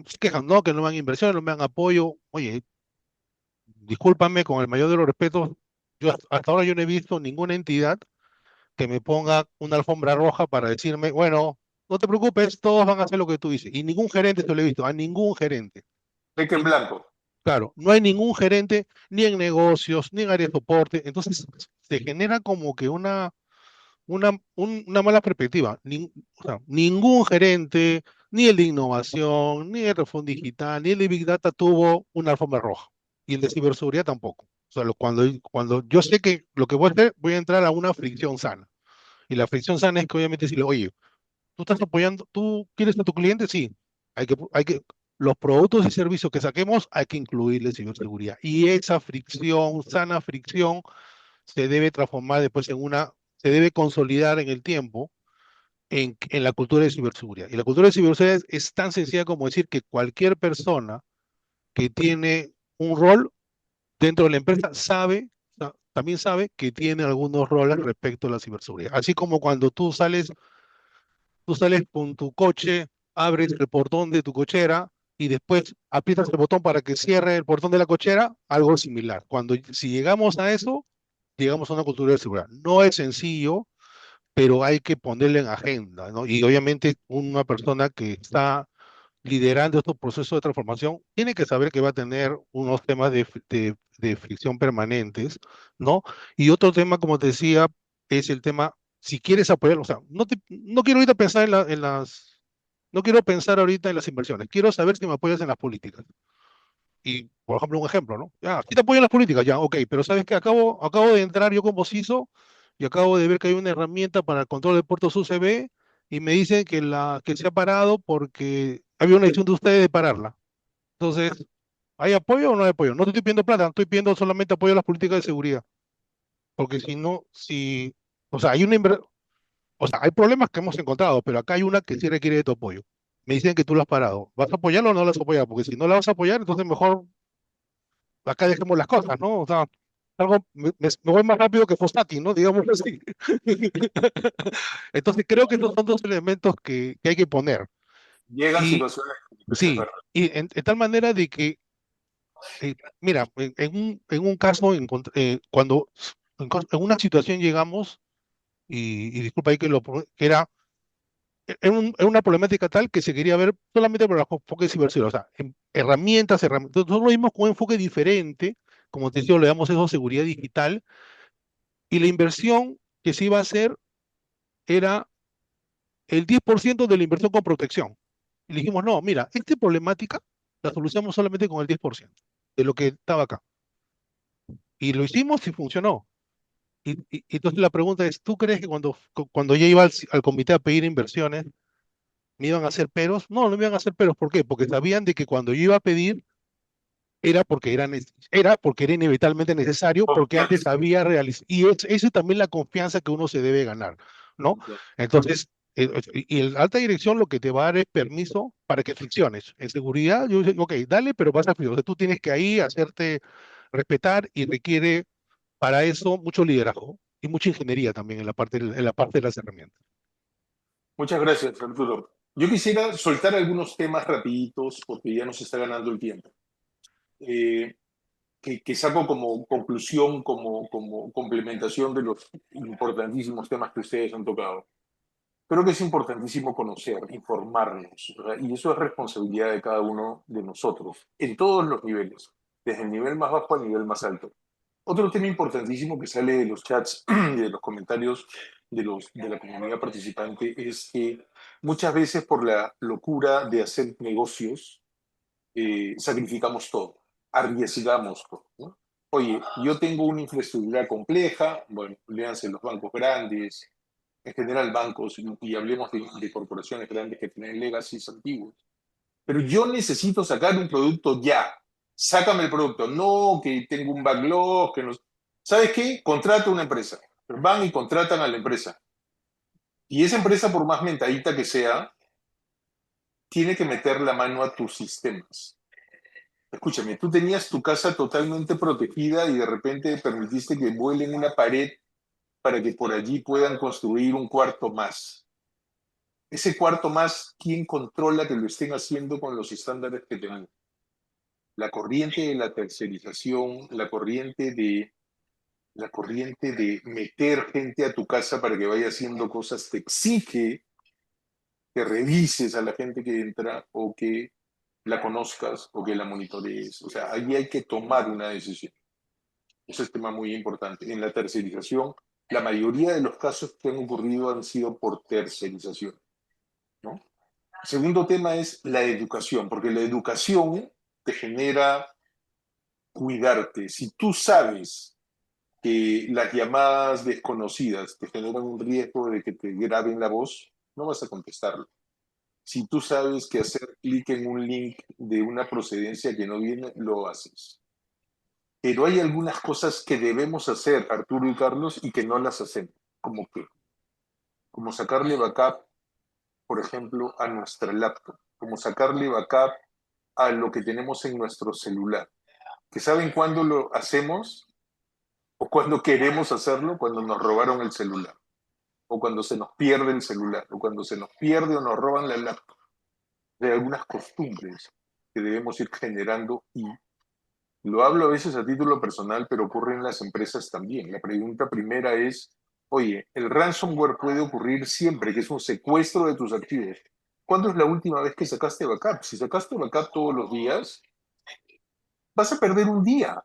se quejan, ¿no? Que no me dan inversión, no me dan apoyo. Oye, discúlpame con el mayor de los respetos, hasta ahora yo no he visto ninguna entidad que me ponga una alfombra roja para decirme, bueno, no te preocupes, todos van a hacer lo que tú dices. Y ningún gerente se lo he visto, a ningún gerente. cheque en Y blanco. claro, no hay ningún gerente ni en negocios, ni en área de soporte. Entonces se genera como que una mala perspectiva. O sea, ningún gerente, ni el de innovación, ni el de fondo digital, ni el de Big Data tuvo una alfombra roja. Y el de ciberseguridad tampoco. O sea, cuando yo sé que lo que voy a hacer, voy a entrar a una fricción sana. Y la fricción sana es que obviamente decirle, oye, tú estás apoyando, tú quieres a tu cliente, sí, los productos y servicios que saquemos hay que incluirle ciberseguridad. Y esa fricción, sana fricción, se debe transformar después se debe consolidar en el tiempo en la cultura de ciberseguridad. Y la cultura de ciberseguridad es tan sencilla como decir que cualquier persona que tiene un rol dentro de la empresa también sabe que tiene algunos roles respecto a la ciberseguridad. Así como cuando tú sales con tu coche, abres el portón de tu cochera y después aprietas el botón para que cierre el portón de la cochera, algo similar. Si llegamos a eso, llegamos a una cultura de seguridad. No es sencillo, pero hay que ponerle en agenda, ¿no? Y obviamente una persona liderando estos procesos de transformación, tiene que saber que va a tener unos temas de fricción permanentes, ¿no? Y otro tema, como te decía, es el tema, si quieres apoyar, o sea, no quiero ahorita pensar no quiero pensar ahorita en las inversiones, quiero saber si me apoyas en las políticas. Y, por ejemplo, un ejemplo, ¿no? Ya, aquí te apoyan las políticas, ya, ok, pero sabes que acabo de entrar yo como CISO y acabo de ver que hay una herramienta para el control de puertos UCB y me dicen que se ha parado porque había una decisión de ustedes de pararla. Entonces, ¿hay apoyo o no hay apoyo? No te estoy pidiendo plata, estoy pidiendo solamente apoyo a las políticas de seguridad. Porque si no, o sea, o sea, hay problemas que hemos encontrado, pero acá hay una que sí requiere de tu apoyo. Me dicen que tú la has parado. ¿Vas a apoyarlo o no la vas a apoyar? Porque si no la vas a apoyar, entonces mejor acá dejemos las cosas, ¿no? O sea, me voy más rápido que Fossati, ¿no? Digamos así. Entonces creo que esos son dos elementos que hay que poner. Llegan Y situaciones críticas, es sí, verdad. y en tal manera de que, mira, en un caso, en una situación llegamos, y disculpa ahí que era en una problemática tal que se quería ver solamente por el enfoque de ciberseguridad, o sea, herramientas. Nosotros lo vimos con un enfoque diferente, como te decía, le damos eso seguridad digital, y la inversión que se iba a hacer era el 10% de la inversión con protección. Y le dijimos, no, mira, esta problemática la solucionamos solamente con el 10% de lo que estaba acá. Y lo hicimos y funcionó. Y entonces la pregunta es, ¿tú crees que cuando ya iba al comité a pedir inversiones, me iban a hacer peros? No, no me iban a hacer peros. ¿Por qué? Porque sabían de que cuando yo iba a pedir era porque era inevitablemente necesario, porque antes Confianza. había realizado. Y eso es también la confianza que uno se debe ganar, ¿no? Entonces, y el alta dirección lo que te va a dar es permiso para que fricciones. En seguridad, yo digo, ok, dale, pero vas a friccionar. O sea, tú tienes que ahí hacerte respetar y requiere para eso mucho liderazgo y mucha ingeniería también en la parte de las herramientas. Muchas gracias, Arturo. Yo quisiera soltar algunos temas rapiditos porque ya nos está ganando el tiempo. Eh, que saco como conclusión, como complementación de los importantísimos temas que ustedes han tocado. Creo que es importantísimo conocer, informarnos, ¿verdad? Y eso es responsabilidad de cada uno de nosotros, en todos los niveles, desde el nivel más bajo al nivel más alto. Otro tema importantísimo que sale de los chats y de los comentarios de la comunidad participante es que muchas veces por la locura de hacer negocios, sacrificamos todo, arriesgamos todo, ¿no? Oye, yo tengo una infraestructura compleja, bueno, léanse los bancos grandes, en general bancos, y hablemos de corporaciones grandes que tienen legacies antiguos. Pero yo necesito sacar un producto ya. Sácame el producto. No, que tengo un backlog, que no. ¿Sabes qué? Contrata una empresa. Van y contratan a la empresa. Y esa empresa, por más mentadita que sea, tiene que meter la mano a tus sistemas. Escúchame, tú tenías tu casa totalmente protegida y de repente permitiste que vuelen una pared para que por allí puedan construir un cuarto más. Ese cuarto más, ¿quién controla que lo estén haciendo con los estándares que tenemos? La corriente de la tercerización, la corriente de meter gente a tu casa para que vaya haciendo cosas, te exige que revises a la gente que entra o que la conozcas o que la monitorees. O sea, ahí hay que tomar una decisión. Ese es un tema muy importante. En la tercerización, la mayoría de los casos que han ocurrido han sido por tercerización, ¿no? El segundo tema es la educación, porque la educación te genera cuidarte. Si tú sabes que las llamadas desconocidas te generan un riesgo de que te graben la voz, no vas a contestarlo. Si tú sabes que hacer clic en un link de una procedencia que no viene, lo haces. Pero hay algunas cosas que debemos hacer, Arturo y Carlos, y que no las hacemos. ¿Como qué? Como sacarle backup, por ejemplo, a nuestra laptop. Como sacarle backup a lo que tenemos en nuestro celular. ¿Que saben cuándo lo hacemos? O cuando queremos hacerlo, cuando nos robaron el celular. O cuando se nos pierde el celular. O cuando se nos pierde o nos roban la laptop. De algunas costumbres que debemos ir generando y lo hablo a veces a título personal, pero ocurre en las empresas también. La pregunta primera es, oye, el ransomware puede ocurrir siempre, que es un secuestro de tus activos. ¿Cuándo es la última vez que sacaste backup? Si sacaste backup todos los días, vas a perder un día.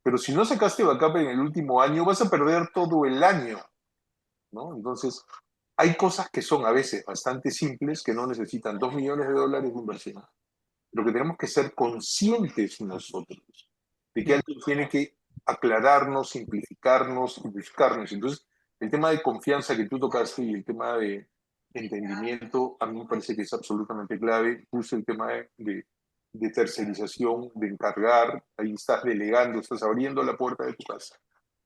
Pero si no sacaste backup en el último año, vas a perder todo el año, ¿no? Entonces, hay cosas que son a veces bastante simples, que no necesitan $2 millones de inversión. Lo que tenemos que ser conscientes nosotros, de que alguien tiene que aclararnos, simplificarnos y buscarnos. Entonces, el tema de confianza que tú tocaste y el tema de entendimiento, a mí me parece que es absolutamente clave. Puse el tema de tercerización, de encargar, ahí estás delegando, estás abriendo la puerta de tu casa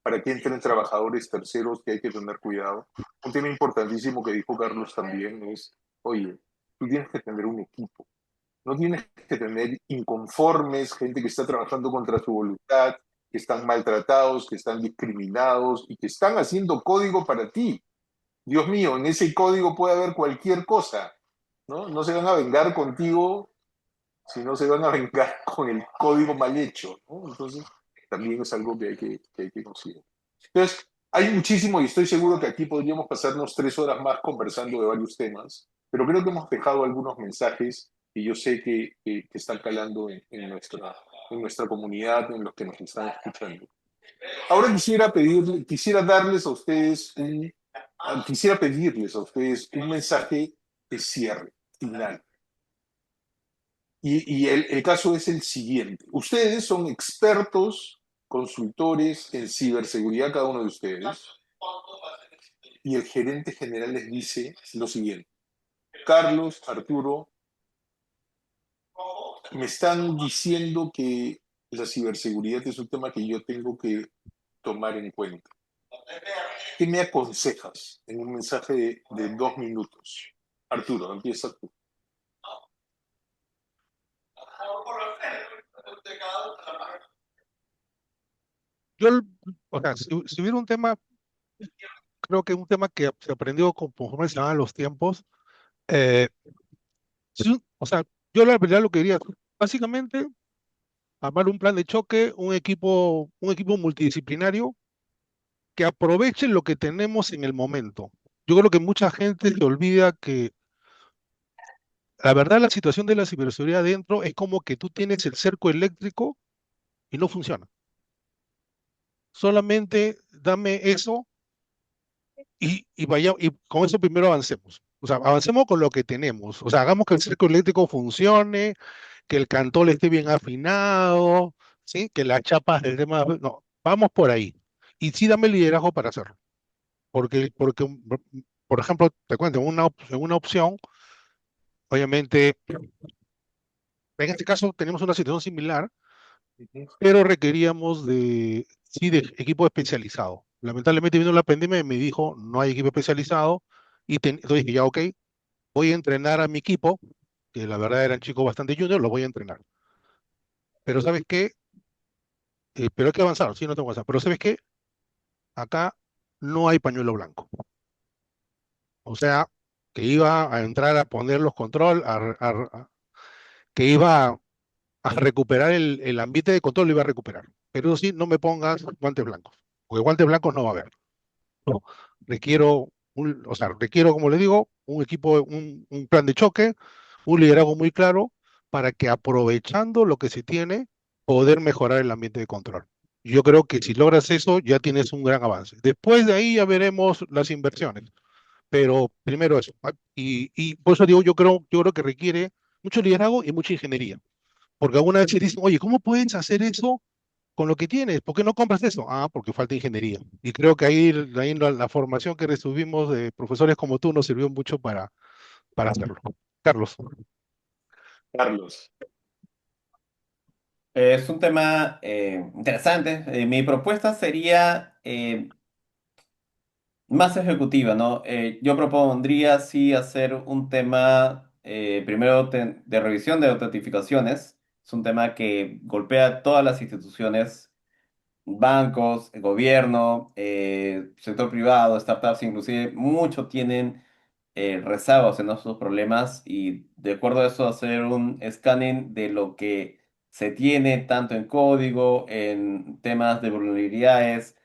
para que entren trabajadores terceros, que hay que tener cuidado. Un tema importantísimo que dijo Carlos también es, oye, tú tienes que tener un equipo, no tienes que tener inconformes, gente que está trabajando contra su voluntad, que están maltratados, que están discriminados y que están haciendo código para ti. Dios mío, en ese código puede haber cualquier cosa, ¿no? No se van a vengar contigo, sino se van a vengar con el código mal hecho, ¿no? Entonces, también es algo que hay que considerar. Entonces, hay muchísimo y estoy seguro que aquí podríamos pasarnos 3 horas más conversando de varios temas, pero creo que hemos dejado algunos mensajes que yo sé que están calando en nuestra comunidad, en los que nos están escuchando. Ahora quisiera pedirles a ustedes un mensaje de cierre final. Y el caso es el siguiente. Ustedes son expertos, consultores en ciberseguridad, cada uno de ustedes, y el gerente general les dice lo siguiente. Carlos, Arturo, me están diciendo que la ciberseguridad es un tema que yo tengo que tomar en cuenta. ¿Qué me aconsejas en un mensaje de 2 minutos? Arturo, empieza tú. Yo, o sea, si hubiera un tema, creo que un tema que se aprendió conforme se van los tiempos, eh, o sea, yo la verdad lo que quería, básicamente, armar un plan de choque, un equipo multidisciplinario que aproveche lo que tenemos en el momento. Yo creo que mucha gente se olvida que la verdad la situación de la ciberseguridad adentro es como que tú tienes el cerco eléctrico y no funciona. Solamente dame eso y vaya, y con eso primero avancemos. O sea, avancemos con lo que tenemos. O sea, hagamos que el cerco eléctrico funcione, que el cantón esté bien afinado, ¿sí? Que las chapas del tema. No, vamos por ahí. Y sí dame liderazgo para hacerlo. Porque, por ejemplo, te cuento, en una opción, obviamente, en este caso tenemos una situación similar, pero requeríamos sí, de equipo especializado. Lamentablemente vino la pandemia y me dijo, no hay equipo especializado, entonces dije, ya, ok, voy a entrenar a mi equipo, que la verdad eran chicos bastante juniors, los voy a entrenar. Pero ¿sabes qué? Pero hay que avanzar, sí, no tengo que avanzar. Pero ¿sabes qué? Acá no hay pañuelo blanco. O sea, que iba a entrar a poner los control, que iba a recuperar el ambiente de control, lo iba a recuperar. Pero eso sí, no me pongas guantes blancos, porque guantes blancos no va a haber. ¿No? O sea, requiero, como le digo, un equipo, un plan de choque, un liderazgo muy claro para que aprovechando lo que se tiene, poder mejorar el ambiente de control. Yo creo que si logras eso, ya tienes un gran avance. Después de ahí ya veremos las inversiones, pero primero eso. Y por eso digo, yo creo que requiere mucho liderazgo y mucha ingeniería. Porque alguna vez se dicen, oye, ¿cómo puedes hacer eso con lo que tienes? ¿Por qué no compras eso? Ah, porque falta ingeniería. Y creo que ahí la formación que recibimos de profesores como tú nos sirvió mucho para hacerlo. Carlos. Carlos. Es un tema interesante. Mi propuesta sería más ejecutiva, ¿no? Yo propondría sí hacer un tema primero de revisión de autentificaciones. Es un tema que golpea todas las instituciones, bancos, el gobierno, sector privado, startups, inclusive, muchos tienen rezagos en estos problemas y de acuerdo a eso hacer un scanning de lo que se tiene tanto en código, en temas de vulnerabilidades,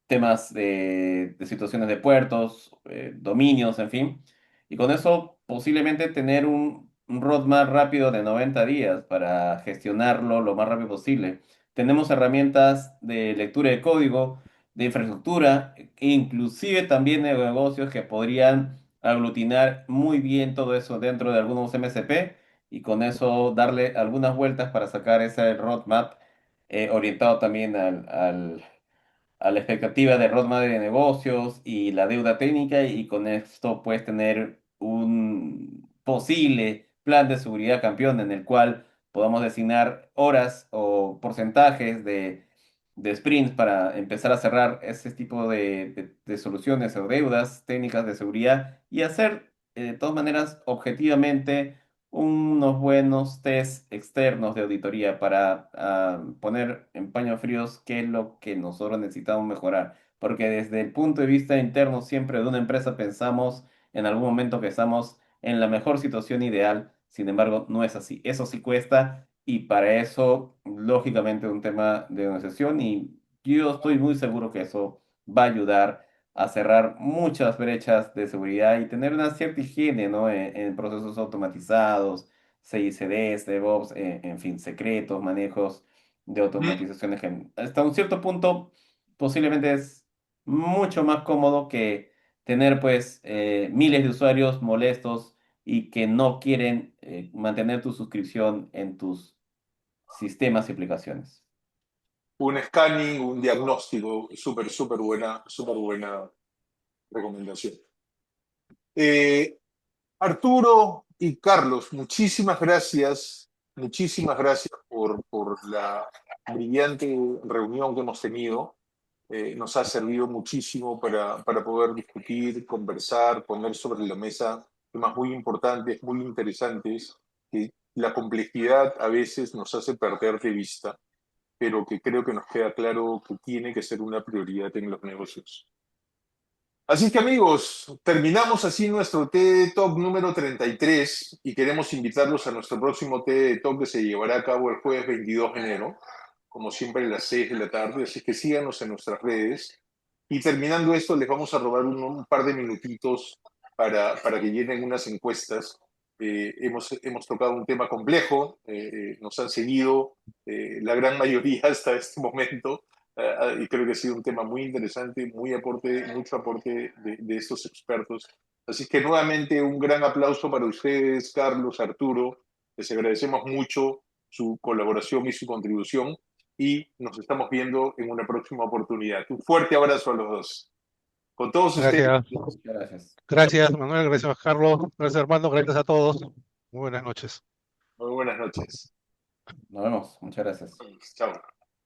temas de situaciones de puertos, dominios, en fin. Y con eso posiblemente tener un roadmap rápido de 90 días para gestionarlo lo más rápido posible. Tenemos herramientas de lectura de código, de infraestructura, e inclusive también de negocios que podrían aglutinar muy bien todo eso dentro de algunos MSP y con eso darle algunas vueltas para sacar ese roadmap orientado también a la expectativa de roadmap de negocios y la deuda técnica y con esto puedes tener un posible plan de seguridad campeón en el cual podamos designar horas o porcentajes de sprints para empezar a cerrar ese tipo de soluciones o deudas técnicas de seguridad y hacer de todas maneras objetivamente unos buenos test externos de auditoría para poner en paños fríos qué es lo que nosotros necesitamos mejorar. Porque desde el punto de vista interno siempre de una empresa pensamos en algún momento que estamos en la mejor situación ideal, sin embargo no es así. Eso sí cuesta y para eso lógicamente es un tema de negociación y yo estoy muy seguro que eso va a ayudar a cerrar muchas brechas de seguridad y tener una cierta higiene, ¿no? En procesos automatizados, CICDs, DevOps, en fin, secretos, manejos de Ujú. automatizaciones. Hasta un cierto punto, posiblemente es mucho más cómodo que tener, pues, miles de usuarios molestos y que no quieren mantener tu suscripción en tus sistemas y aplicaciones. Un scanning, un diagnóstico, súper buena recomendación. Eh, Arturo y Carlos, muchísimas gracias por la brillante reunión que hemos tenido. Nos ha servido muchísimo para poder discutir, conversar, poner sobre la mesa temas muy importantes, muy interesantes, que la complejidad a veces nos hace perder de vista, pero que creo que nos queda claro que tiene que ser una prioridad en los negocios. Así que amigos, terminamos así nuestro TED Talk número 33 y queremos invitarlos a nuestro próximo TED Talk que se llevará a cabo el jueves 22 de enero, como siempre a las 6 de la tarde, así que síganos en nuestras redes. Y terminando esto, les vamos a robar un par de minutitos para que llenen unas encuestas. Hemos tocado un tema complejo, nos han seguido la gran mayoría hasta este momento, y creo que ha sido un tema muy interesante, mucho aporte de estos expertos. Así que nuevamente un gran aplauso para ustedes, Carlos, Arturo. Les agradecemos mucho su colaboración y su contribución y nos estamos viendo en una próxima oportunidad. Un fuerte abrazo a los dos. Con todos ustedes, Gracias. Gracias. Gracias, Manuel. Gracias, Carlos. Gracias, hermano. Gracias a todos. Muy buenas noches. muy buenas noches. Nos vemos. Muchas gracias. Chao.